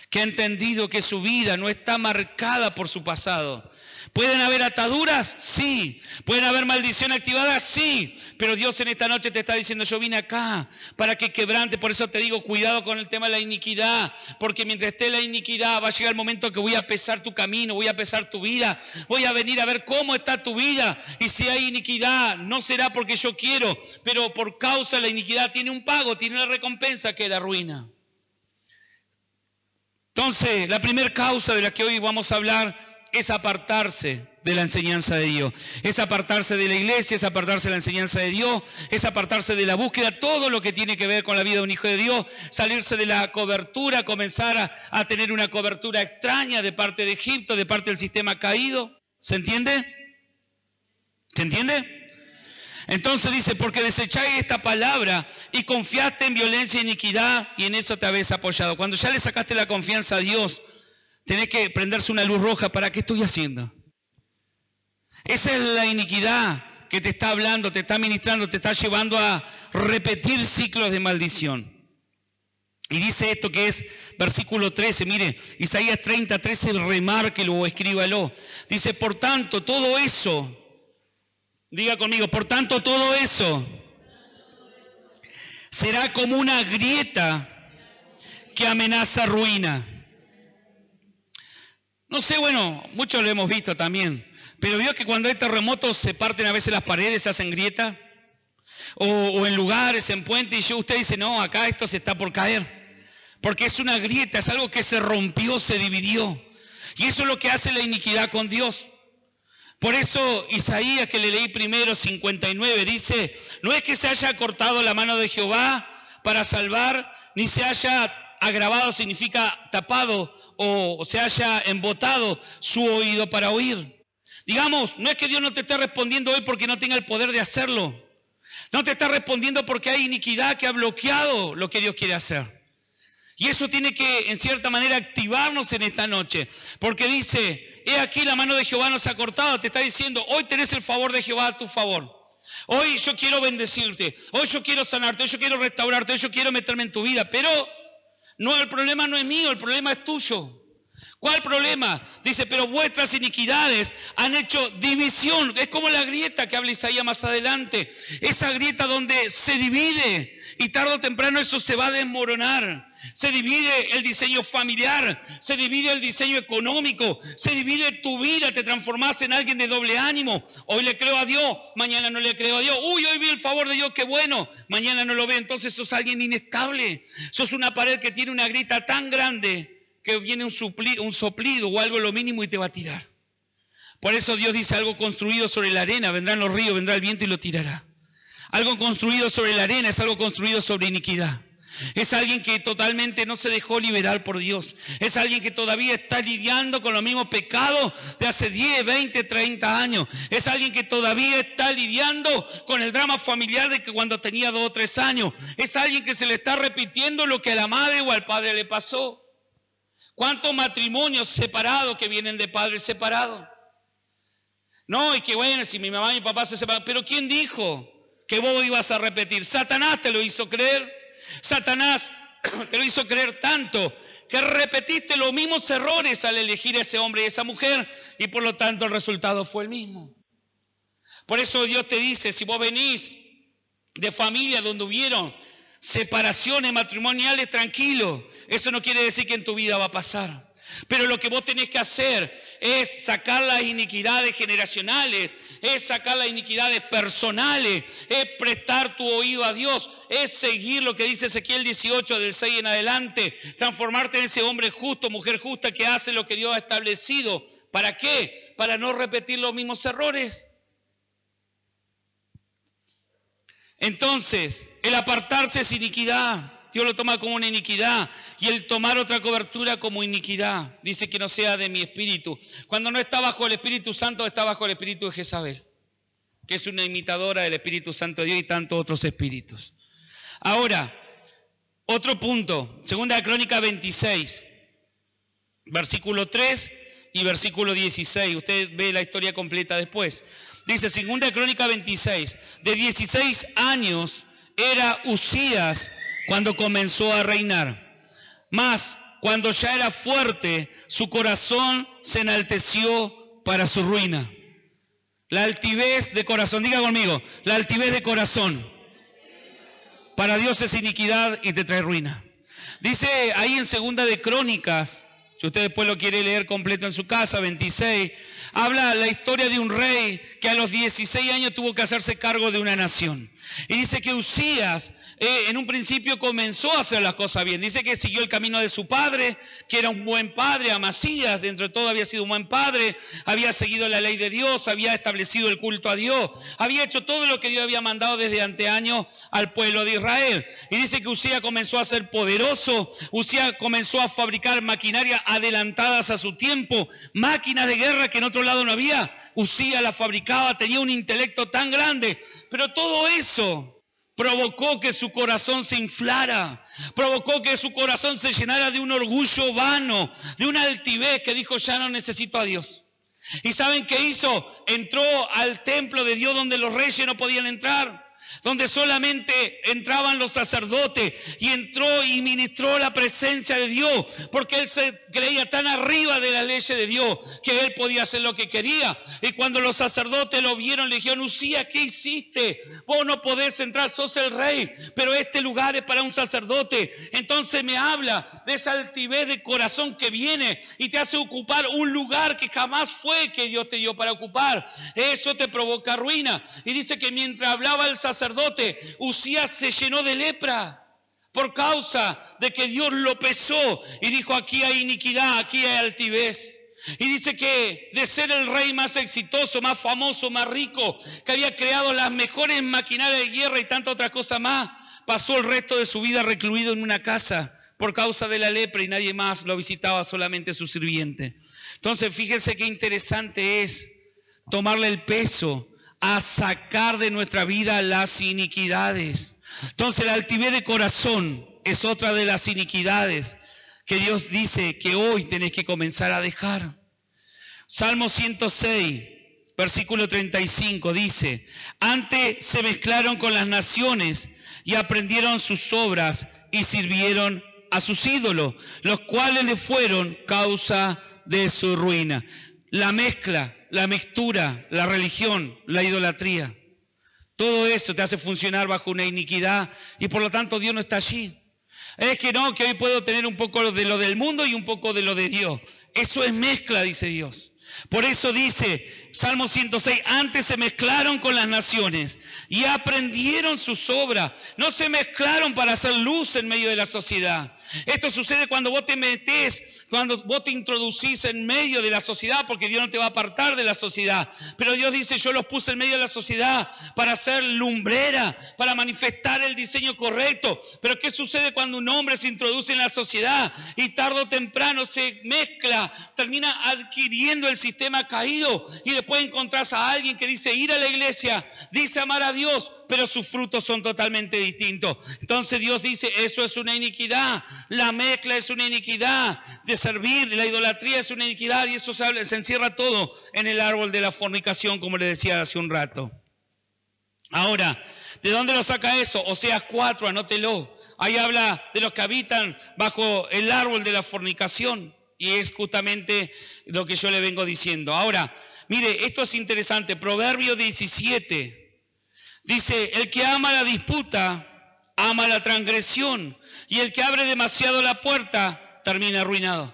Que ha entendido que su vida no está marcada por su pasado. ¿Pueden haber ataduras? Sí. ¿Pueden haber maldiciones activadas? Sí. Pero Dios en esta noche te está diciendo, yo vine acá para que quebrante. Por eso te digo, cuidado con el tema de la iniquidad. Porque mientras esté la iniquidad, va a llegar el momento que voy a pesar tu camino, voy a pesar tu vida. Voy a venir a ver cómo está tu vida. Y si hay iniquidad, no será porque yo quiero, pero por causa de la iniquidad tiene un pago, tiene una recompensa que es la ruina. Entonces, la primera causa de la que hoy vamos a hablar es apartarse de la enseñanza de Dios. Es apartarse de la iglesia, es apartarse de la enseñanza de Dios, es apartarse de la búsqueda, todo lo que tiene que ver con la vida de un hijo de Dios, salirse de la cobertura, comenzar a tener una cobertura extraña de parte de Egipto, de parte del sistema caído. ¿Se entiende? ¿Se entiende? Entonces dice, porque desecháis esta palabra y confiaste en violencia e iniquidad y en eso te habéis apoyado. Cuando ya le sacaste la confianza a Dios, tenés que prenderse una luz roja. ¿Para qué estoy haciendo? Esa es la iniquidad que te está hablando, te está ministrando, te está llevando a repetir ciclos de maldición. Y dice esto que es versículo 13, mire, Isaías 30:13, remárquelo o escríbalo. Dice, por tanto, todo eso... Diga conmigo, por tanto todo eso será como una grieta que amenaza ruina. No sé, bueno, muchos lo hemos visto también, Pero vio que cuando hay terremotos se parten a veces las paredes, se hacen grietas. O en lugares, en puentes, y usted dice, no, acá esto se está por caer. Porque es una grieta, es algo que se rompió, se dividió. Y eso es lo que hace la iniquidad con Dios. Por eso Isaías, que le leí primero, 59, dice, no es que se haya cortado la mano de Jehová para salvar, ni se haya agravado, significa tapado, o se haya embotado su oído para oír. Digamos, no es que Dios no te esté respondiendo hoy porque no tenga el poder de hacerlo. No te está respondiendo porque hay iniquidad que ha bloqueado lo que Dios quiere hacer. Y eso tiene que, en cierta manera, activarnos en esta noche. Porque dice, he aquí la mano de Jehová nos ha cortado. Te está diciendo, hoy tenés el favor de Jehová a tu favor. Hoy yo quiero bendecirte. Hoy yo quiero sanarte. Hoy yo quiero restaurarte. Hoy yo quiero meterme en tu vida. Pero no, el problema no es mío, el problema es tuyo. ¿Cuál problema? Dice, pero vuestras iniquidades han hecho división. Es como la grieta que habla Isaías más adelante. Esa grieta donde se divide y tarde o temprano eso se va a desmoronar. Se divide el diseño familiar, se divide el diseño económico, se divide tu vida, te transformas en alguien de doble ánimo. Hoy le creo a Dios, mañana no le creo a Dios. Uy, hoy vi el favor de Dios, qué bueno, mañana no lo ve. Entonces sos alguien inestable. Sos una pared que tiene una grieta tan grande que viene un soplido o algo lo mínimo y te va a tirar. Por eso Dios dice, algo construido sobre la arena, vendrán los ríos, vendrá el viento y lo tirará. Algo construido sobre la arena es algo construido sobre iniquidad. Es alguien que totalmente no se dejó liberar por Dios. Es alguien que todavía está lidiando con los mismos pecados de hace 10, 20, 30 años. Es alguien que todavía está lidiando con el drama familiar de que cuando tenía 2 o 3 años. Es alguien que se le está repitiendo lo que a la madre o al padre le pasó. ¿Cuántos matrimonios separados que vienen de padres separados? No, y que bueno, si mi mamá y mi papá se separan. Pero ¿quién dijo que vos ibas a repetir? Satanás te lo hizo creer. Satanás te lo hizo creer tanto que repetiste los mismos errores al elegir a ese hombre y esa mujer y por lo tanto el resultado fue el mismo. Por eso Dios te dice, si vos venís de familia donde hubieron separaciones matrimoniales, tranquilo. Eso no quiere decir que en tu vida va a pasar. Pero lo que vos tenés que hacer es sacar las iniquidades generacionales, es sacar las iniquidades personales, es prestar tu oído a Dios, es seguir lo que dice Ezequiel 18 del 6 en adelante, transformarte en ese hombre justo, mujer justa que hace lo que Dios ha establecido. ¿Para qué? Para no repetir los mismos errores. Entonces, el apartarse es iniquidad. Dios lo toma como una iniquidad. Y el tomar otra cobertura como iniquidad. Dice que no sea de mi espíritu. Cuando no está bajo el Espíritu Santo, está bajo el espíritu de Jezabel, que es una imitadora del Espíritu Santo de Dios y tantos otros espíritus. Ahora, otro punto. Segunda de Crónicas 26, versículo 3 y versículo 16. Usted ve la historia completa después. Dice, segunda de Crónicas 26, de 16 años era Uzías cuando comenzó a reinar. Mas cuando ya era fuerte, su corazón se enalteció para su ruina. La altivez de corazón, diga conmigo, la altivez de corazón para Dios es iniquidad y te trae ruina. Dice ahí en segunda de Crónicas, si usted después lo quiere leer completo en su casa, 26, habla la historia de un rey que a los 16 años tuvo que hacerse cargo de una nación. Y dice que Uzías en un principio comenzó a hacer las cosas bien. Dice que siguió el camino de su padre, que era un buen padre, Amasías, dentro de todo había sido un buen padre, había seguido la ley de Dios, había establecido el culto a Dios, había hecho todo lo que Dios había mandado desde anteaños al pueblo de Israel. Y dice que Uzías comenzó a ser poderoso, Uzías comenzó a fabricar maquinaria adelantadas a su tiempo, máquinas de guerra que en otro lado no había. Uzías las fabricaba, tenía un intelecto tan grande, pero todo eso provocó que su corazón se inflara, provocó que su corazón se llenara de un orgullo vano, de una altivez que dijo, ya no necesito a Dios. ¿Y saben qué hizo? Entró al templo de Dios donde los reyes no podían entrar. donde solamente entraban los sacerdotes, y entró y ministró la presencia de Dios, porque él se creía tan arriba de las leyes de Dios que él podía hacer lo que quería. Y cuando los sacerdotes lo vieron, le dijeron: Usías, ¿qué hiciste? Vos no podés entrar, sos el rey, pero este lugar es para un sacerdote. Entonces me habla de esa altivez de corazón que viene y te hace ocupar un lugar que jamás fue que Dios te dio para ocupar. Eso te provoca ruina. Y dice que mientras hablaba el sacerdote, Usías se llenó de lepra por causa de que Dios lo pesó y dijo: aquí hay iniquidad, aquí hay altivez. Y dice que de ser el rey más exitoso, más famoso, más rico, que había creado las mejores maquinarias de guerra y tantas otras cosas más, pasó el resto de su vida recluido en una casa por causa de la lepra y nadie más lo visitaba, solamente su sirviente. Entonces fíjense qué interesante es tomarle el peso a sacar de nuestra vida las iniquidades. Entonces la altivez de corazón es otra de las iniquidades que Dios dice que hoy tenés que comenzar a dejar. Salmo 106, versículo 35 dice: antes se mezclaron con las naciones y aprendieron sus obras y sirvieron a sus ídolos, los cuales le fueron causa de su ruina. La mezcla, la mixtura, la religión, la idolatría, todo eso te hace funcionar bajo una iniquidad y por lo tanto Dios no está allí. Es que no, que hoy puedo tener un poco de lo del mundo y un poco de lo de Dios. Eso es mezcla, dice Dios. Por eso dice Salmo 106, antes se mezclaron con las naciones y aprendieron sus obras. No se mezclaron para hacer luz en medio de la sociedad. Esto sucede cuando vos te metés, cuando vos te introducís en medio de la sociedad, porque Dios no te va a apartar de la sociedad. Pero Dios dice: yo los puse en medio de la sociedad para hacer lumbrera, para manifestar el diseño correcto. Pero ¿qué sucede cuando un hombre se introduce en la sociedad y tarde o temprano se mezcla, termina adquiriendo el sistema caído y después encontrás a alguien que dice ir a la iglesia, dice amar a Dios, pero sus frutos son totalmente distintos? Entonces Dios dice: eso es una iniquidad. La mezcla es una iniquidad, de servir, la idolatría es una iniquidad, y eso se encierra todo en el árbol de la fornicación, como le decía hace un rato. Ahora, ¿de dónde lo saca eso? Oseas 4, anótelo. Ahí habla de los que habitan bajo el árbol de la fornicación, y es justamente lo que yo le vengo diciendo. Ahora, mire, esto es interesante. Proverbio 17 dice: el que ama la disputa ama la transgresión, y el que abre demasiado la puerta termina arruinado.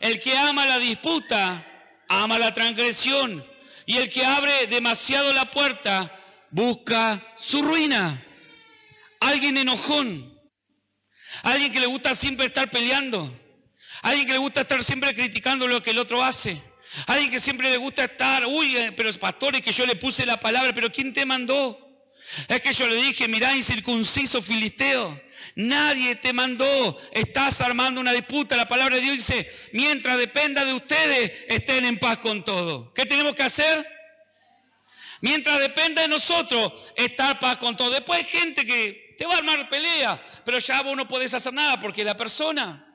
El que ama la disputa ama la transgresión, y el que abre demasiado la puerta busca su ruina. Alguien enojón, alguien que le gusta siempre estar peleando, alguien que le gusta estar siempre criticando lo que el otro hace, alguien que siempre le gusta estar: pero es pastor, es que yo le puse la palabra, pero ¿quién te mandó? Es que yo le dije: mirá, incircunciso filisteo, nadie te mandó, estás armando una disputa. La palabra de Dios dice: mientras dependa de ustedes, estén en paz con todo. ¿Qué tenemos que hacer? Mientras dependa de nosotros, estar en paz con todo. Después hay gente que te va a armar pelea, pero ya vos no podés hacer nada porque es la persona.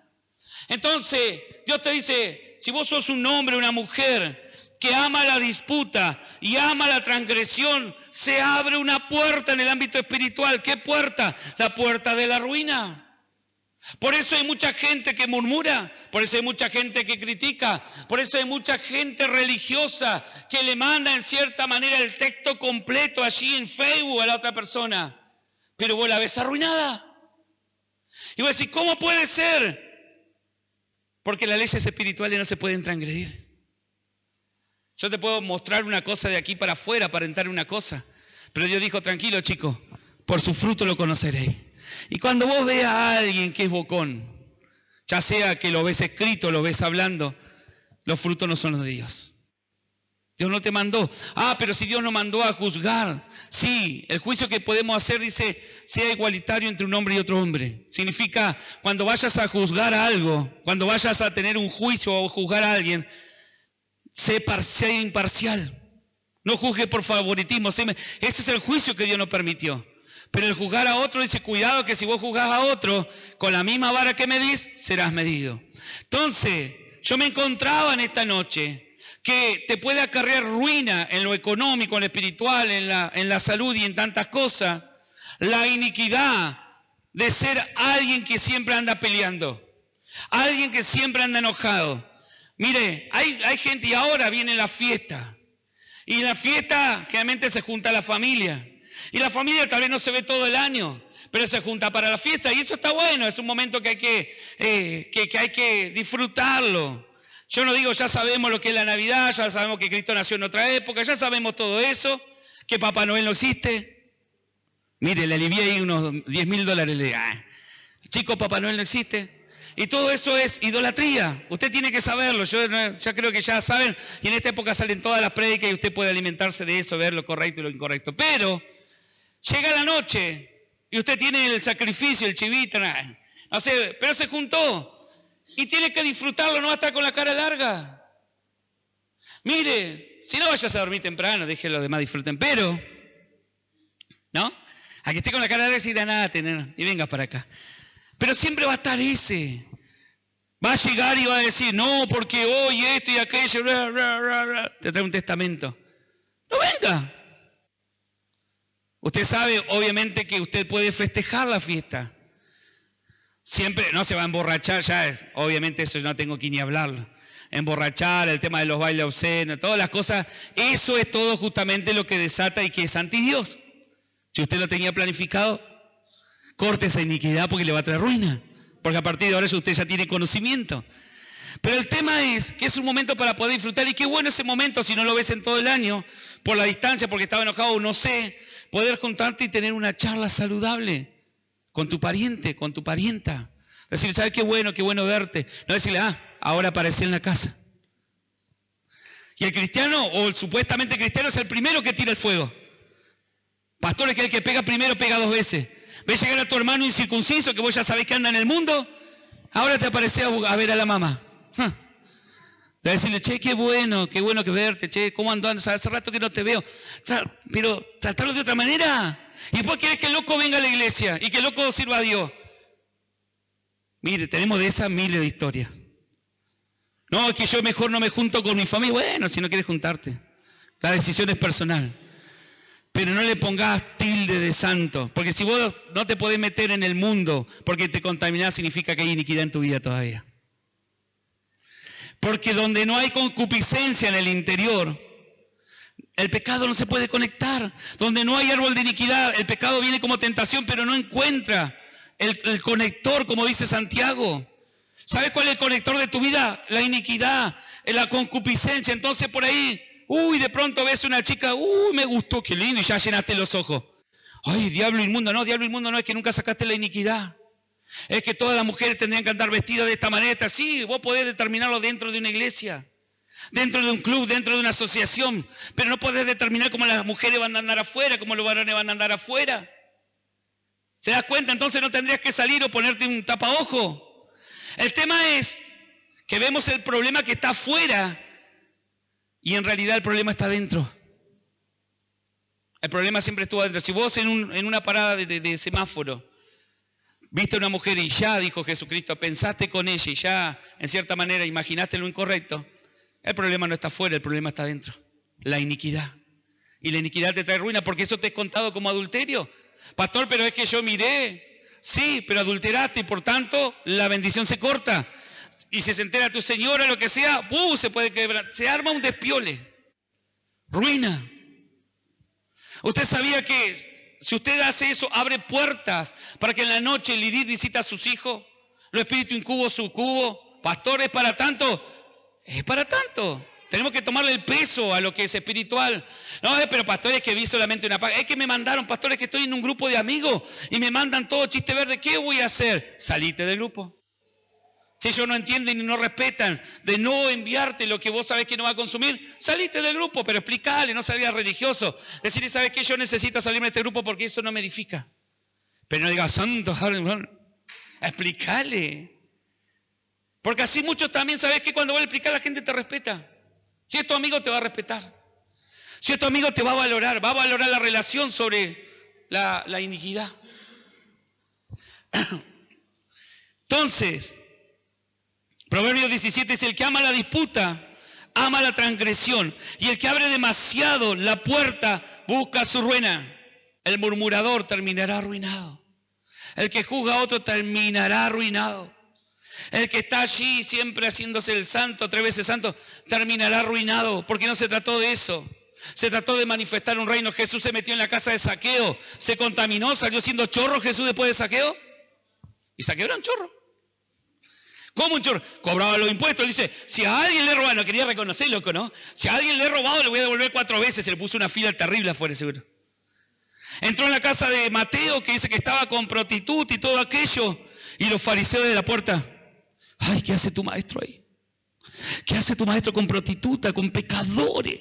Entonces Dios te dice: si vos sos un hombre o una mujer que ama la disputa y ama la transgresión, se abre una puerta en el ámbito espiritual. ¿Qué puerta? La puerta de la ruina. Por eso hay mucha gente que murmura, por eso hay mucha gente que critica, por eso hay mucha gente religiosa que le manda en cierta manera el texto completo allí en Facebook a la otra persona, pero vos la ves arruinada. Y vos decís: ¿cómo puede ser? Porque las leyes espirituales no se pueden transgredir. Yo te puedo mostrar una cosa de aquí para afuera, aparentar una cosa, pero Dios dijo: tranquilo, chicos, por su fruto lo conoceréis. Y cuando vos veas a alguien que es bocón, ya sea que lo ves escrito, lo ves hablando, los frutos no son los de Dios. Dios no te mandó. Pero si Dios nos mandó a juzgar, sí, el juicio que podemos hacer dice: sea igualitario entre un hombre y otro hombre. Significa, cuando vayas a juzgar a algo, cuando vayas a tener un juicio o juzgar a alguien, sé imparcial. No juzgue por favoritismo. Ese es el juicio que Dios nos permitió. Pero el juzgar a otro dice: cuidado, que si vos juzgás a otro, con la misma vara que medís, serás medido. Entonces, yo me encontraba en esta noche que te puede acarrear ruina en lo económico, en lo espiritual, en la salud y en tantas cosas. La iniquidad de ser alguien que siempre anda peleando, alguien que siempre anda enojado. Mire, hay gente y ahora viene la fiesta. Y en la fiesta generalmente se junta la familia. Y la familia tal vez no se ve todo el año, pero se junta para la fiesta. Y eso está bueno, es un momento que hay que disfrutarlo. Yo no digo, ya sabemos lo que es la Navidad, ya sabemos que Cristo nació en otra época, ya sabemos todo eso, que Papá Noel no existe. Mire, le alivié ahí unos $10,000. Chico, Papá Noel no existe. Y todo eso es idolatría. Usted tiene que saberlo. Yo ya creo que ya saben. Y en esta época salen todas las prédicas y usted puede alimentarse de eso, ver lo correcto y lo incorrecto. Pero llega la noche y usted tiene el sacrificio, el chivito, no sé, pero se juntó. Y tiene que disfrutarlo, no va a estar con la cara larga. Mire, si no vayas a dormir temprano, deje los demás disfruten. Pero, ¿no? A que esté con la cara larga y diga nada, y vengas para acá. Pero siempre va a estar ese. Va a llegar y va a decir, no, porque hoy esto y aquello, te trae un testamento. No venga. Usted sabe, obviamente, que usted puede festejar la fiesta. Siempre no se va a emborrachar, obviamente eso no tengo que ni hablarlo. Emborrachar, el tema de los bailes obscenos, todas las cosas, eso es todo justamente lo que desata y que es antidios. Si usted lo tenía planificado, corte esa iniquidad porque le va a traer ruina. Porque a partir de ahora usted ya tiene conocimiento. Pero el tema es que es un momento para poder disfrutar. Y qué bueno ese momento, si no lo ves en todo el año, por la distancia, porque estaba enojado o no sé, poder juntarte y tener una charla saludable con tu pariente, con tu parienta. Decirle, ¿sabes qué bueno verte? No decirle, ahora aparecí en la casa. Y el cristiano, o el supuestamente cristiano, es el primero que tira el fuego. Pastor, es que el que pega primero pega 2 veces. ¿Ves llegar a tu hermano incircunciso que vos ya sabés que anda en el mundo? Ahora te aparece a ver a la mamá. De decirle, che, qué bueno que verte, che, ¿cómo andás? Hace rato que no te veo. Pero tratarlo de otra manera. Y después querés que el loco venga a la iglesia y que el loco sirva a Dios. Mire, tenemos de esas miles de historias. No, es que yo mejor no me junto con mi familia. Bueno, si no quieres juntarte. La decisión es personal. Pero no le pongas tilde de santo, porque si vos no te podés meter en el mundo porque te contaminás, significa que hay iniquidad en tu vida todavía. Porque donde no hay concupiscencia en el interior, el pecado no se puede conectar. Donde no hay árbol de iniquidad, el pecado viene como tentación, pero no encuentra el conector, como dice Santiago. ¿Sabes cuál es el conector de tu vida? La iniquidad, la concupiscencia. Entonces por ahí... de pronto ves una chica, me gustó, qué lindo, y ya llenaste los ojos. Ay, diablo inmundo no, es que nunca sacaste la iniquidad. Es que todas las mujeres tendrían que andar vestidas de esta manera. Sí, vos podés determinarlo dentro de una iglesia, dentro de un club, dentro de una asociación, pero no podés determinar cómo las mujeres van a andar afuera, cómo los varones van a andar afuera. ¿Se das cuenta? Entonces no tendrías que salir o ponerte un tapaojo. El tema es que vemos el problema que está afuera. Y en realidad el problema está dentro. El problema siempre estuvo adentro. Si vos en una parada de semáforo viste a una mujer y ya, dijo Jesucristo, pensaste con ella y ya, en cierta manera, imaginaste lo incorrecto, el problema no está afuera, el problema está dentro. La iniquidad. Y la iniquidad te trae ruina porque eso te es contado como adulterio. Pastor, pero es que yo miré. Sí, pero adulteraste y por tanto la bendición se corta. Y si se entera tu señora, lo que sea, se puede quebrar. Se arma un despiole. Ruina. Usted sabía que si usted hace eso, abre puertas para que en la noche Lidith visita a sus hijos. Los espíritus incubos, sucubos. Pastor, ¿es para tanto? Es para tanto. Tenemos que tomarle el peso a lo que es espiritual. No, pero pastor, es que vi solamente una paga. Es que me mandaron, pastores, que estoy en un grupo de amigos y me mandan todo chiste verde. ¿Qué voy a hacer? Salite del grupo. Si ellos no entienden y no respetan de no enviarte lo que vos sabés que no va a consumir, salite del grupo, pero explícale, no salgas religioso. Decirle, ¿sabes qué? Yo necesito salirme de este grupo porque eso no me edifica. Pero no digas, santo, explícale. Porque así muchos también, ¿sabes qué? Cuando vas a explicar, la gente te respeta. Si es tu amigo, te va a respetar. Si es tu amigo, te va a valorar la relación sobre la iniquidad. Entonces, Proverbios 17 dice, el que ama la disputa, ama la transgresión, y el que abre demasiado la puerta busca su ruina. El murmurador terminará arruinado. El que juzga a otro terminará arruinado. El que está allí siempre haciéndose el santo, 3 veces santo, terminará arruinado, porque no se trató de eso. Se trató de manifestar un reino. Jesús se metió en la casa de Zaqueo, se contaminó, salió siendo chorro Jesús después de Zaqueo. Y Zaqueo era un chorro. ¿Cómo un chorro? Cobraba los impuestos. Él dice, si a alguien le he robado, no quería reconocer, loco, ¿no? Si a alguien le he robado, le voy a devolver 4 veces. Se le puso una fila terrible afuera, seguro. Entró en la casa de Mateo, que dice que estaba con prostituta y todo aquello. Y los fariseos de la puerta, ay, ¿qué hace tu maestro ahí? ¿Qué hace tu maestro con prostituta, con pecadores?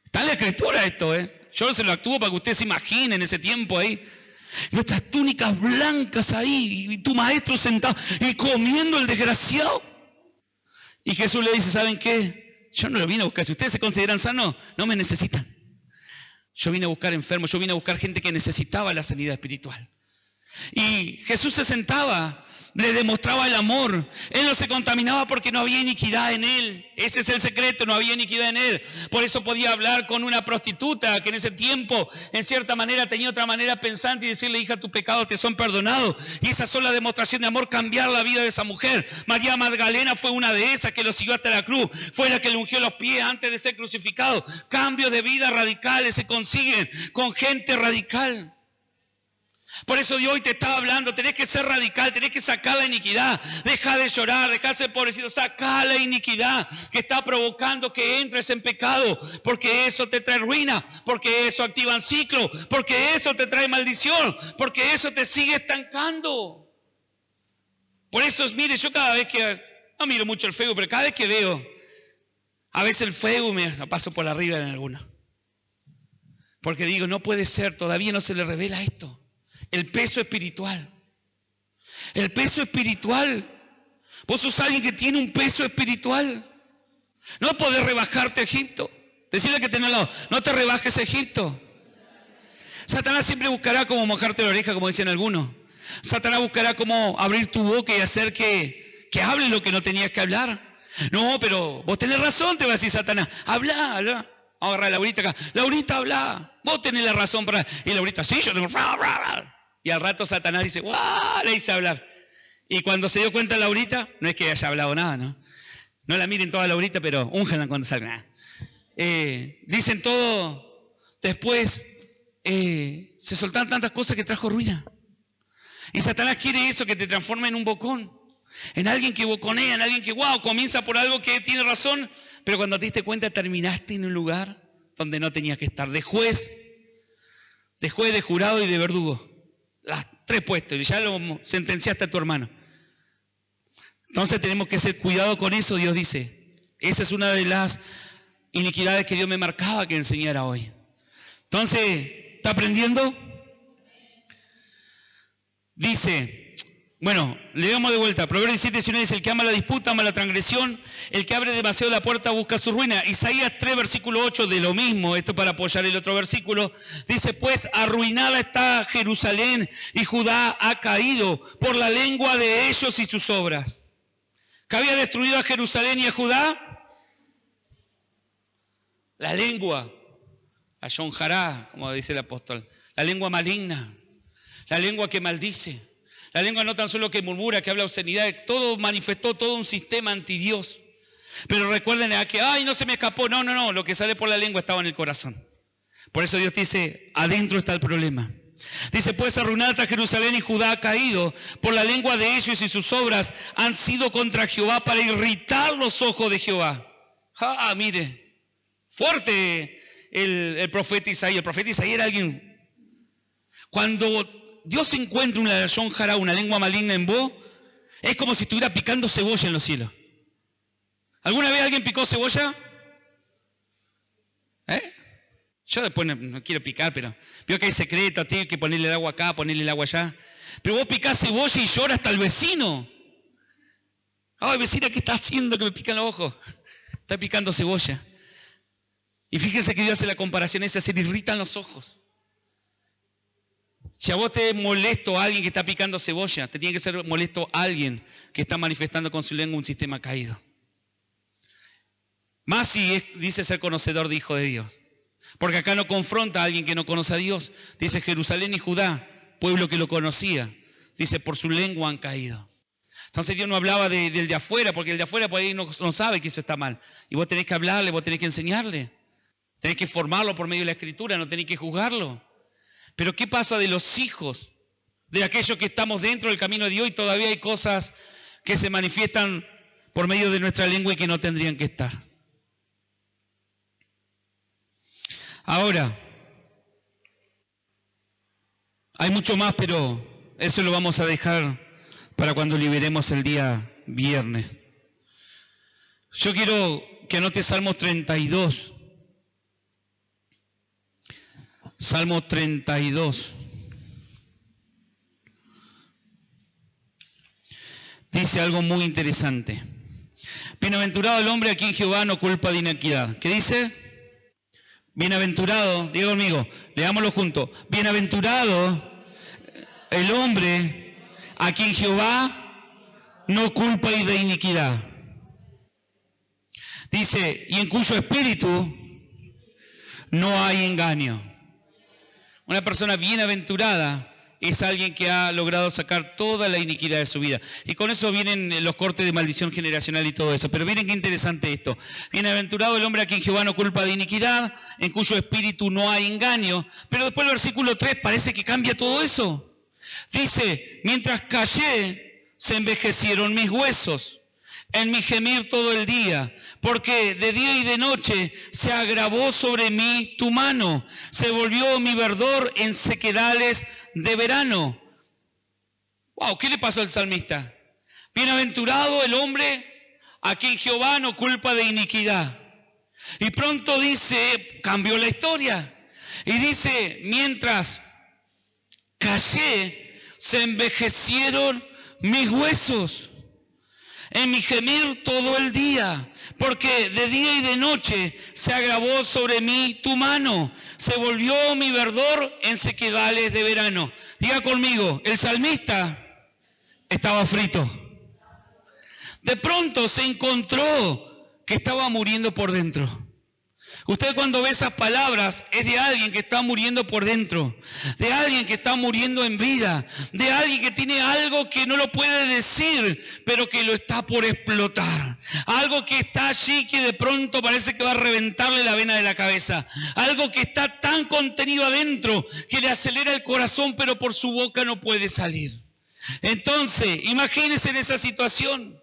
Está en la escritura esto, ¿eh? Yo se lo actúo para que ustedes se imaginen ese tiempo ahí. Nuestras túnicas blancas ahí, y tu maestro sentado y comiendo el desgraciado. Y Jesús le dice, ¿saben qué? Yo no lo vine a buscar. Si ustedes se consideran sanos, no me necesitan. Yo vine a buscar enfermos, yo vine a buscar gente que necesitaba la sanidad espiritual. Y Jesús se sentaba, le demostraba el amor. Él no se contaminaba porque no había iniquidad en él. Ese es el secreto, no había iniquidad en él. Por eso podía hablar con una prostituta que en ese tiempo, en cierta manera, tenía otra manera pensante y decirle, hija, tus pecados te son perdonados. Y esa sola demostración de amor, cambiar la vida de esa mujer. María Magdalena fue una de esas que lo siguió hasta la cruz. Fue la que le ungió los pies antes de ser crucificado. Cambios de vida radicales se consiguen con gente radical. Por eso Dios hoy te está hablando, tenés que ser radical, tenés que sacar la iniquidad, deja de llorar, deja de ser pobrecito, saca la iniquidad que está provocando que entres en pecado, porque eso te trae ruina, porque eso activa un ciclo, porque eso te trae maldición, porque eso te sigue estancando. Por eso, mire, yo cada vez que, no miro mucho el Facebook, pero cada vez que veo, a veces el Facebook me lo paso por arriba en alguna, porque digo, no puede ser, todavía no se le revela esto. El peso espiritual. El peso espiritual. Vos sos alguien que tiene un peso espiritual. No podés rebajarte a Egipto. Decirle que tenés al lado, no te rebajes a Egipto. Satanás siempre buscará cómo mojarte la oreja, como dicen algunos. Satanás buscará cómo abrir tu boca y hacer que hables lo que no tenías que hablar. No, pero vos tenés razón, te va a decir Satanás. Habla. Vamos a agarrar a Laurita acá. Laurita, habla. Vos tenés la razón para... Y Laurita, sí, yo tengo... Y al rato Satanás dice, ¡guau! Le hice hablar. Y cuando se dio cuenta Laurita, no es que haya hablado nada, ¿no? No la miren toda Laurita, pero úngenla cuando salga. Dicen todo, después se soltaron tantas cosas que trajo ruina. Y Satanás quiere eso, que te transforme en un bocón. En alguien que boconea, en alguien que, wow, comienza por algo que tiene razón, pero cuando te diste cuenta terminaste en un lugar donde no tenías que estar. De juez, de jurado y de verdugo. Las 3 puestos, y ya lo sentenciaste a tu hermano. Entonces tenemos que ser cuidado con eso, Dios dice. Esa es una de las iniquidades que Dios me marcaba que enseñara hoy. Entonces, ¿está aprendiendo? Dice, bueno, leemos de vuelta. Proverbios 17:19 dice, el que ama la disputa, ama la transgresión. El que abre demasiado la puerta busca su ruina. Isaías 3, versículo 8 de lo mismo, esto para apoyar el otro versículo. Dice, pues arruinada está Jerusalén y Judá ha caído por la lengua de ellos y sus obras. ¿Qué había destruido a Jerusalén y a Judá? La lengua. La yonjará, como dice el apóstol. La lengua maligna. La lengua que maldice. La lengua no tan solo que murmura, que habla obscenidad, todo manifestó todo un sistema antidios. Pero recuerden que, ay, no se me escapó. No, lo que sale por la lengua estaba en el corazón. Por eso Dios dice, adentro está el problema. Dice, pues arruinada está Jerusalén y Judá ha caído por la lengua de ellos y sus obras han sido contra Jehová para irritar los ojos de Jehová. Mire, fuerte el profeta Isaías. El profeta Isaías era alguien, cuando Dios encuentra una yonjará, una lengua maligna en vos, es como si estuviera picando cebolla en los cielos. ¿Alguna vez alguien picó cebolla? Yo después no quiero picar, pero veo que hay secreto, tío, hay que ponerle el agua acá, ponerle el agua allá. Pero vos picás cebolla y llora hasta el vecino. Ay, vecina, ¿qué está haciendo que me pican los ojos? Está picando cebolla. Y fíjense que Dios hace la comparación esa, se le irritan los ojos. Si a vos te es molesto a alguien que está picando cebolla, te tiene que ser molesto a alguien que está manifestando con su lengua un sistema caído. Más si dice ser conocedor de hijo de Dios. Porque acá no confronta a alguien que no conoce a Dios. Dice Jerusalén y Judá, pueblo que lo conocía. Dice, por su lengua han caído. Entonces Dios no hablaba del de afuera, porque el de afuera por ahí no sabe que eso está mal. Y vos tenés que hablarle, vos tenés que enseñarle. Tenés que formarlo por medio de la Escritura, no tenés que juzgarlo. Pero ¿qué pasa de los hijos? De aquellos que estamos dentro del camino de Dios y todavía hay cosas que se manifiestan por medio de nuestra lengua y que no tendrían que estar. Ahora, hay mucho más, pero eso lo vamos a dejar para cuando liberemos el día viernes. Yo quiero que anotes Salmos 32. Salmo 32. Dice algo muy interesante. Bienaventurado el hombre a quien Jehová no culpa de iniquidad. ¿Qué dice? Bienaventurado, diga conmigo, leámoslo juntos. Bienaventurado el hombre a quien Jehová no culpa de iniquidad. Dice, y en cuyo espíritu no hay engaño. Una persona bienaventurada es alguien que ha logrado sacar toda la iniquidad de su vida. Y con eso vienen los cortes de maldición generacional y todo eso. Pero miren qué interesante esto. Bienaventurado el hombre a quien Jehová no culpa de iniquidad, en cuyo espíritu no hay engaño. Pero después el versículo 3 parece que cambia todo eso. Dice, mientras callé, se envejecieron mis huesos. En mi gemir todo el día, porque de día y de noche se agravó sobre mí tu mano, se volvió mi verdor en sequedales de verano. Wow, ¿qué le pasó al salmista? Bienaventurado el hombre a quien Jehová no culpa de iniquidad. Y pronto dice, cambió la historia, y dice, mientras callé, se envejecieron mis huesos. En mi gemir todo el día, porque de día y de noche se agravó sobre mí tu mano, se volvió mi verdor en sequedales de verano. Diga conmigo, el salmista estaba frito. De pronto se encontró que estaba muriendo por dentro. Usted cuando ve esas palabras es de alguien que está muriendo por dentro, de alguien que está muriendo en vida, de alguien que tiene algo que no lo puede decir, pero que lo está por explotar. Algo que está allí que de pronto parece que va a reventarle la vena de la cabeza. Algo que está tan contenido adentro que le acelera el corazón, pero por su boca no puede salir. Entonces, imagínense en esa situación.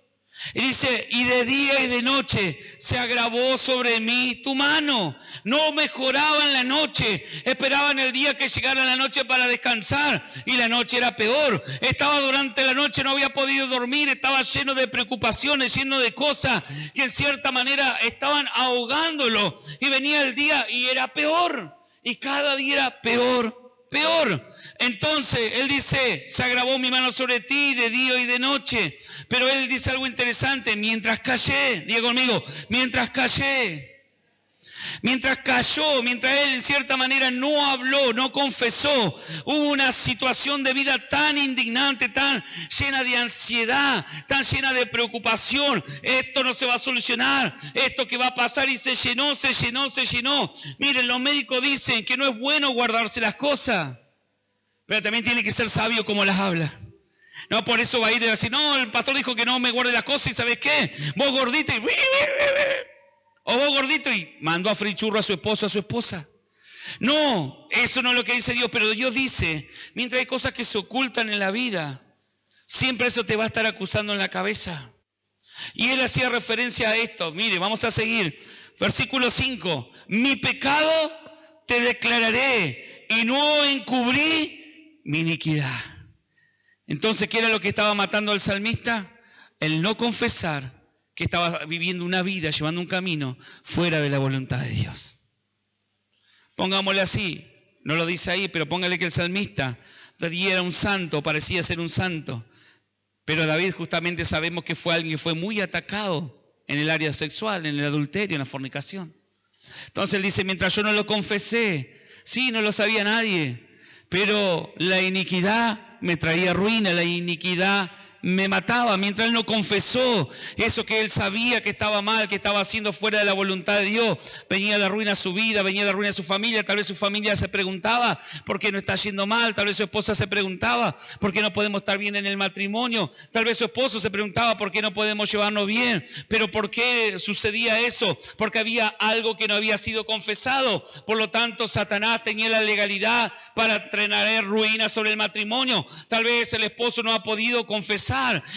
Y dice, y de día y de noche se agravó sobre mí tu mano. No mejoraba en la noche, esperaban el día que llegara la noche para descansar y la noche era peor. Estaba durante la noche, no había podido dormir, estaba lleno de preocupaciones, lleno de cosas que en cierta manera estaban ahogándolo. Y venía el día y era peor, y cada día era peor. Entonces él dice, se agravó mi mano sobre ti de día y de noche. Pero él dice algo interesante, mientras callé, diga conmigo, mientras callé. Mientras calló, mientras él en cierta manera no habló, no confesó, hubo una situación de vida tan indignante, tan llena de ansiedad, tan llena de preocupación. Esto no se va a solucionar, esto que va a pasar, y se llenó. Miren, los médicos dicen que no es bueno guardarse las cosas, pero también tiene que ser sabio como las habla. No, por eso va a ir y va a decir, no, el pastor dijo que no me guarde las cosas, y ¿sabes qué? Vos gordito y... O vos gordito y mandó a freír churro a su esposo, a su esposa. No, eso no es lo que dice Dios, pero Dios dice, mientras hay cosas que se ocultan en la vida, siempre eso te va a estar acusando en la cabeza. Y él hacía referencia a esto. Mire, vamos a seguir. Versículo 5. Mi pecado te declararé y no encubrí mi iniquidad. Entonces, ¿qué era lo que estaba matando al salmista? El no confesar que estaba viviendo una vida, llevando un camino fuera de la voluntad de Dios. Pongámosle así, no lo dice ahí, pero póngale que el salmista David era un santo, parecía ser un santo, pero David justamente sabemos que fue alguien que fue muy atacado en el área sexual, en el adulterio, en la fornicación. Entonces él dice, mientras yo no lo confesé, sí, no lo sabía nadie, pero la iniquidad me traía ruina, la iniquidad me mataba, mientras él no confesó eso que él sabía que estaba mal, que estaba haciendo fuera de la voluntad de Dios, venía la ruina a su vida, venía la ruina a su familia. Tal vez su familia se preguntaba por qué no está yendo mal, tal vez su esposa se preguntaba por qué no podemos estar bien en el matrimonio, tal vez su esposo se preguntaba por qué no podemos llevarnos bien. Pero ¿por qué sucedía eso? Porque había algo que no había sido confesado. Por lo tanto, Satanás tenía la legalidad para traer ruina sobre el matrimonio. Tal vez el esposo no ha podido confesar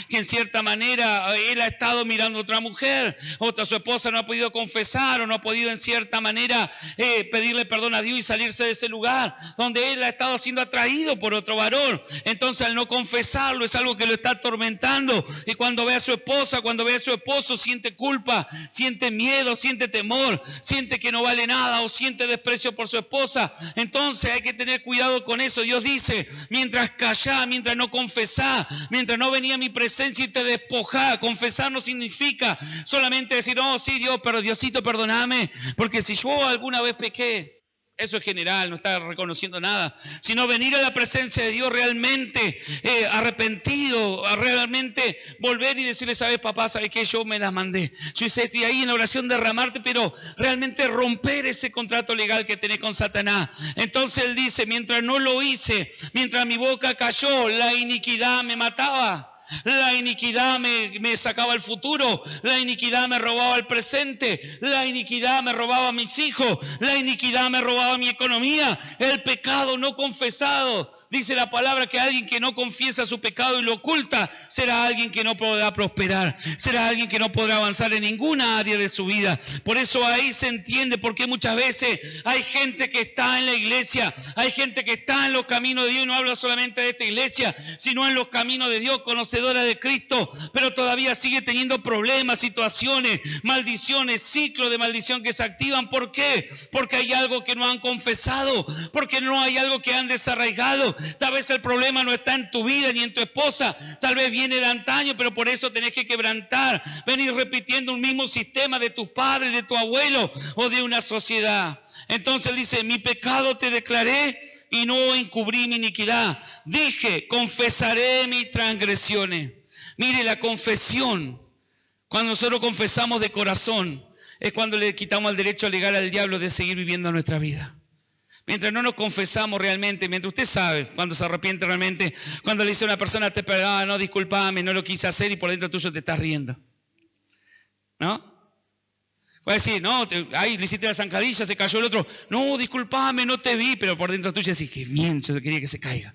que en cierta manera él ha estado mirando a otra mujer, su esposa no ha podido confesar o no ha podido en cierta manera pedirle perdón a Dios y salirse de ese lugar donde él ha estado siendo atraído por otro varón. Entonces, al no confesarlo, es algo que lo está atormentando. Y cuando ve a su esposa, cuando ve a su esposo, siente culpa, siente miedo, siente temor, siente que no vale nada o siente desprecio por su esposa. Entonces hay que tener cuidado con eso. Dios dice, mientras callá, mientras no confesá, mientras no venía a mi presencia y te despojá. Confesar no significa solamente decir, oh sí Dios, pero Diosito perdóname, porque si yo alguna vez pequé, eso es general, no está reconociendo nada, sino venir a la presencia de Dios realmente arrepentido, a realmente volver y decirle, ¿sabes papá? ¿Sabes qué? Yo me las mandé, yo hice esto, y ahí en la oración derramarte, pero realmente romper ese contrato legal que tenés con Satanás. Entonces él dice, mientras no lo hice, mientras mi boca cayó, la iniquidad me mataba. La iniquidad me sacaba el futuro, la iniquidad me robaba el presente, la iniquidad me robaba a mis hijos, la iniquidad me robaba mi economía. El pecado no confesado, dice la palabra que alguien que no confiesa su pecado y lo oculta, será alguien que no podrá prosperar, será alguien que no podrá avanzar en ninguna área de su vida. Por eso ahí se entiende por qué muchas veces hay gente que está en la iglesia, hay gente que está en los caminos de Dios, y no hablo solamente de esta iglesia, sino en los caminos de Dios, conocedora de Cristo, pero todavía sigue teniendo problemas, situaciones, maldiciones, ciclos de maldición que se activan. ¿Por qué? Porque hay algo que no han confesado, porque no hay algo que han desarraigado. Tal vez el problema no está en tu vida ni en tu esposa, tal vez viene de antaño, pero por eso tenés que quebrantar, venir repitiendo un mismo sistema de tus padres, de tu abuelo o de una sociedad. Entonces dice, mi pecado te declaré y no encubrí mi iniquidad. Dije, confesaré mis transgresiones. Mire, la confesión, cuando nosotros confesamos de corazón, es cuando le quitamos el derecho legal al diablo de seguir viviendo nuestra vida. Mientras no nos confesamos realmente, mientras usted sabe, cuando se arrepiente realmente, cuando le dice a una persona, te perdona, no, discúlpame, no lo quise hacer, y por dentro tuyo te estás riendo. ¿No? Puede decir, no, ahí le hiciste la zancadilla, se cayó el otro. No, discúlpame, no te vi, pero por dentro tuyo decís, qué bien, yo quería que se caiga.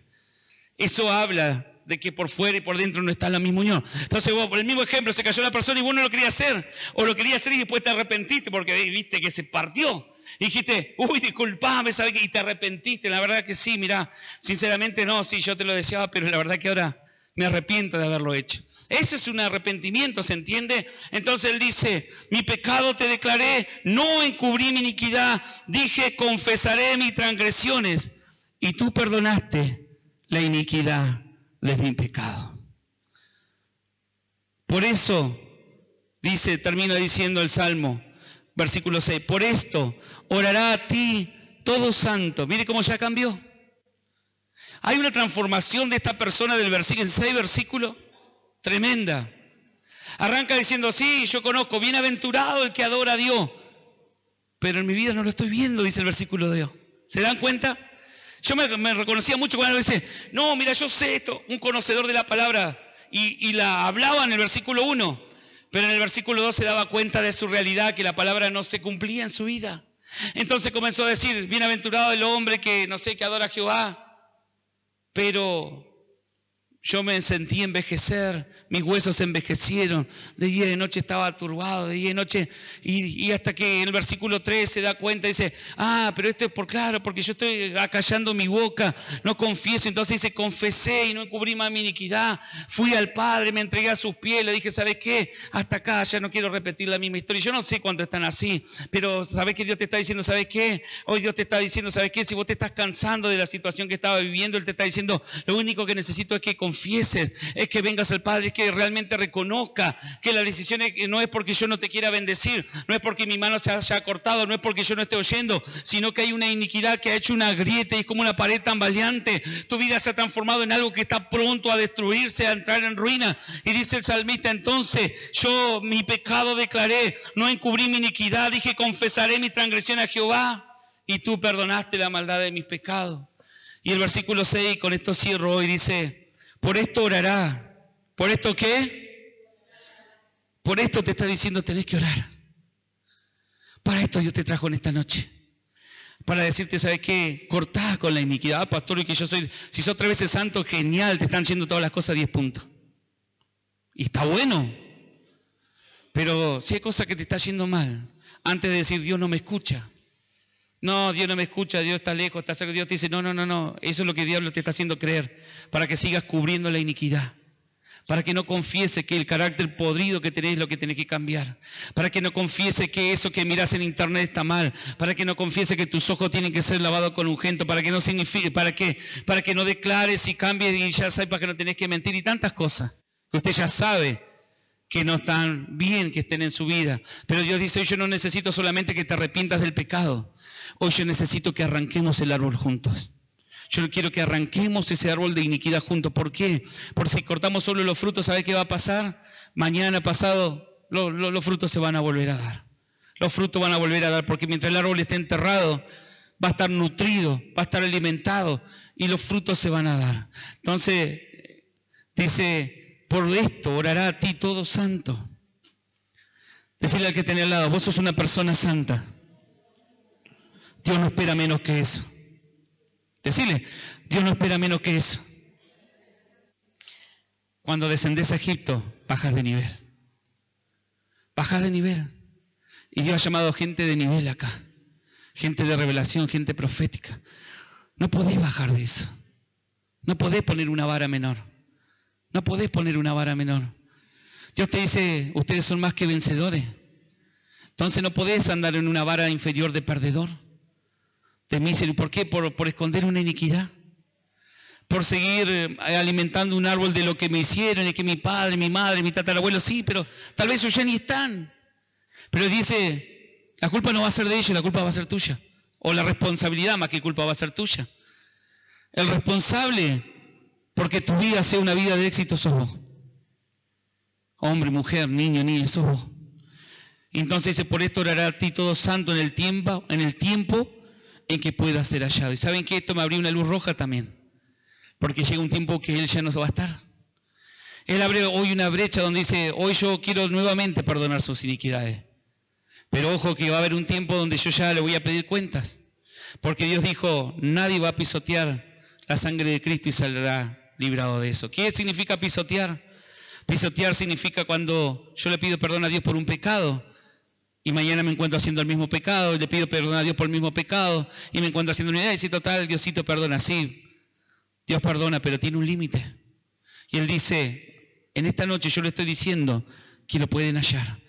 Eso habla de que por fuera y por dentro no está la misma unión. Entonces vos, por el mismo ejemplo, se cayó la persona y vos no lo querías hacer, o lo querías hacer y después te arrepentiste porque viste que se partió. Y dijiste, uy, disculpame, ¿sabes qué? Y te arrepentiste. La verdad que sí, mirá, sinceramente no, sí, yo te lo deseaba, pero la verdad que ahora me arrepiento de haberlo hecho. Eso es un arrepentimiento, ¿se entiende? Entonces él dice, mi pecado te declaré, no encubrí mi iniquidad, dije, confesaré mis transgresiones, y tú perdonaste la iniquidad de mi pecado. Por eso, dice, termina diciendo el Salmo, versículo 6, por esto orará a ti todo santo. Mire cómo ya cambió. Hay una transformación de esta persona del versículo, en 6 versículos, tremenda. Arranca diciendo, sí, yo conozco, bienaventurado el que adora a Dios, pero en mi vida no lo estoy viendo, dice el versículo de Dios. ¿Se dan cuenta? Yo me reconocía mucho cuando a veces, no, mira, yo sé esto, un conocedor de la palabra, y la hablaba en el versículo 1, pero en el versículo 2 se daba cuenta de su realidad, que la palabra no se cumplía en su vida. Entonces comenzó a decir, bienaventurado el hombre que, no sé, que adora a Jehová, pero yo me sentí envejecer, mis huesos se envejecieron, de día y de noche estaba turbado, de día y de noche, y hasta que en el versículo 3 se da cuenta y dice, pero esto es porque yo estoy acallando mi boca, no confieso. Entonces dice, confesé y no encubrí más mi iniquidad, fui al Padre, me entregué a sus pies, le dije, ¿sabes qué? Hasta acá, ya no quiero repetir la misma historia. Yo no sé cuántos están así, pero ¿sabes qué? Dios te está diciendo, ¿sabes qué? Hoy Dios te está diciendo, ¿sabes qué? Si vos te estás cansando de la situación que estaba viviendo, Él te está diciendo, lo único que necesito es que confíes confieses, es que vengas al Padre, es que realmente reconozca que la decisión no es porque yo no te quiera bendecir, no es porque mi mano se haya cortado, no es porque yo no esté oyendo, sino que hay una iniquidad que ha hecho una grieta y es como una pared tambaleante. Tu vida se ha transformado en algo que está pronto a destruirse, a entrar en ruina. Y dice el salmista, entonces yo mi pecado declaré, no encubrí mi iniquidad, dije confesaré mi transgresión a Jehová y tú perdonaste la maldad de mis pecados. Y el versículo 6, con esto cierro hoy, dice, por esto orará. ¿Por esto qué? Por esto te está diciendo, tenés que orar. Para esto Dios te trajo en esta noche. Para decirte, ¿sabes qué? Cortá con la iniquidad, pastor, y que yo soy, si sos 3 veces santo, genial, te están yendo todas las cosas 10 puntos. Y está bueno. Pero si hay cosas que te están yendo mal, antes de decir, Dios no me escucha. No, Dios no me escucha, Dios está lejos, está cerca. Dios te dice, no. Eso es lo que el diablo te está haciendo creer, para que sigas cubriendo la iniquidad. Para que no confiese que el carácter podrido que tenés es lo que tenés que cambiar. Para que no confiese que eso que mirás en internet está mal. Para que no confiese que tus ojos tienen que ser lavados con ungüento. Para que no signifique, ¿para qué? Para que no declares y cambies y ya sepas que no tenés que mentir y tantas cosas. Que usted ya sabe que no están bien que estén en su vida. Pero Dios dice, hoy yo no necesito solamente que te arrepientas del pecado. Hoy yo necesito que arranquemos el árbol juntos. Yo quiero que arranquemos ese árbol de iniquidad juntos. ¿Por qué? Porque si cortamos solo los frutos, ¿sabe qué va a pasar? Mañana, pasado, los frutos se van a volver a dar. Los frutos van a volver a dar, porque mientras el árbol esté enterrado, va a estar nutrido, va a estar alimentado y los frutos se van a dar. Entonces, dice, por esto orará a ti todo santo. Decirle al que tiene al lado, vos sos una persona santa. Dios no espera menos que eso. Decirle, Dios no espera menos que eso. Cuando descendés a Egipto, bajas de nivel. Bajas de nivel. Y Dios ha llamado gente de nivel acá. Gente de revelación, gente profética. No podés bajar de eso. No podés poner una vara menor. No podés poner una vara menor. Dios te dice, ustedes son más que vencedores. Entonces no podés andar en una vara inferior de perdedor. De mísero. ¿Por qué? Por esconder una iniquidad. Por seguir alimentando un árbol de lo que me hicieron, y que mi padre, mi madre, mi tatarabuelo, sí, pero tal vez ellos ya ni están. Pero dice, la culpa no va a ser de ellos, la culpa va a ser tuya. O la responsabilidad más que culpa va a ser tuya. El responsable, porque tu vida sea una vida de éxito, sos vos. Hombre, mujer, niño, niña, sos vos. Y entonces dice, por esto orará a ti todo santo en el tiempo en que pueda ser hallado. Y saben que esto me abrió una luz roja también, porque llega un tiempo que Él ya no va a estar. Él abre hoy una brecha donde dice, hoy yo quiero nuevamente perdonar sus iniquidades. Pero ojo que va a haber un tiempo donde yo ya le voy a pedir cuentas, porque Dios dijo, nadie va a pisotear la sangre de Cristo y saldrá librado de eso. ¿Qué significa pisotear? Pisotear significa cuando yo le pido perdón a Dios por un pecado, y mañana me encuentro haciendo el mismo pecado, y le pido perdón a Dios por el mismo pecado, y me encuentro haciendo unidad, y dice, total, Diosito perdona, sí, Dios perdona, pero tiene un límite. Y Él dice, en esta noche yo le estoy diciendo que lo pueden hallar.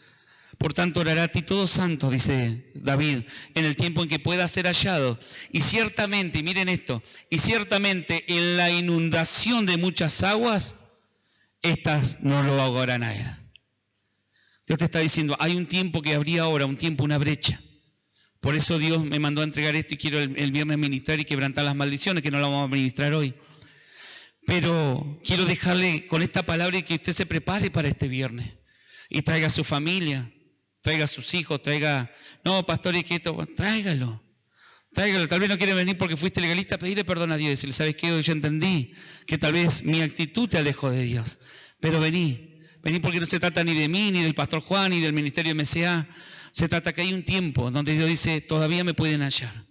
Por tanto, orará a ti todo santo, dice David, en el tiempo en que pueda ser hallado. Y ciertamente, y miren esto, y ciertamente en la inundación de muchas aguas, estas no lo ahogarán a Él. Dios te está diciendo, hay un tiempo que habría ahora, un tiempo, una brecha. Por eso Dios me mandó a entregar esto y quiero el viernes ministrar y quebrantar las maldiciones, que no las vamos a ministrar hoy. Pero quiero dejarle con esta palabra y que usted se prepare para este viernes. Y traiga a su familia, traiga a sus hijos, traiga... No, pastor, es que esto... Tráigalo. Tal vez no quiere venir porque fuiste legalista, pedirle perdón a Dios y decirle, ¿sabes qué? Hoy yo entendí que tal vez mi actitud te alejó de Dios. Pero vení porque no se trata ni de mí, ni del pastor Juan, ni del ministerio MCA. Se trata que hay un tiempo donde Dios dice, todavía me pueden hallar.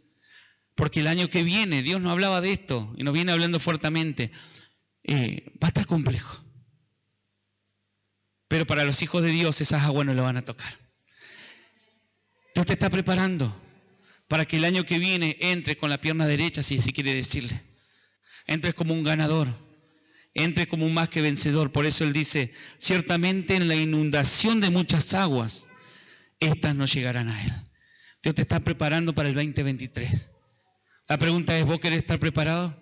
Porque el año que viene, Dios no hablaba de esto, y nos viene hablando fuertemente, va a estar complejo. Pero para los hijos de Dios esas aguas no lo van a tocar. Dios te está preparando para que el año que viene entres con la pierna derecha, si así quiere decirle. Entres como un ganador. Entre como un más que vencedor. Por eso Él dice, ciertamente en la inundación de muchas aguas, estas no llegarán a Él. Dios te está preparando para el 2023. La pregunta es, ¿vos querés estar preparado?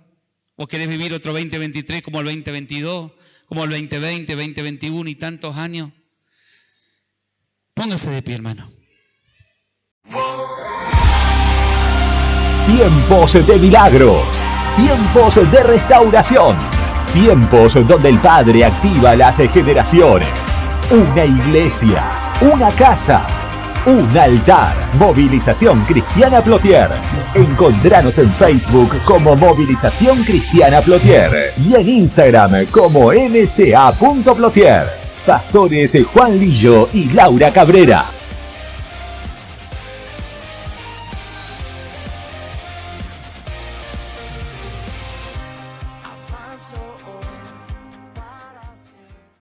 ¿O querés vivir otro 2023 como el 2022, como el 2020, 2021 y tantos años? Póngase de pie, hermano. Tiempos de milagros, tiempos de restauración, tiempos donde el Padre activa las generaciones. Una iglesia, una casa, un altar. Movilización Cristiana Plotier. Encontranos en Facebook como Movilización Cristiana Plotier y en Instagram como mca.plotier. Pastores Juan Lillo y Laura Cabrera.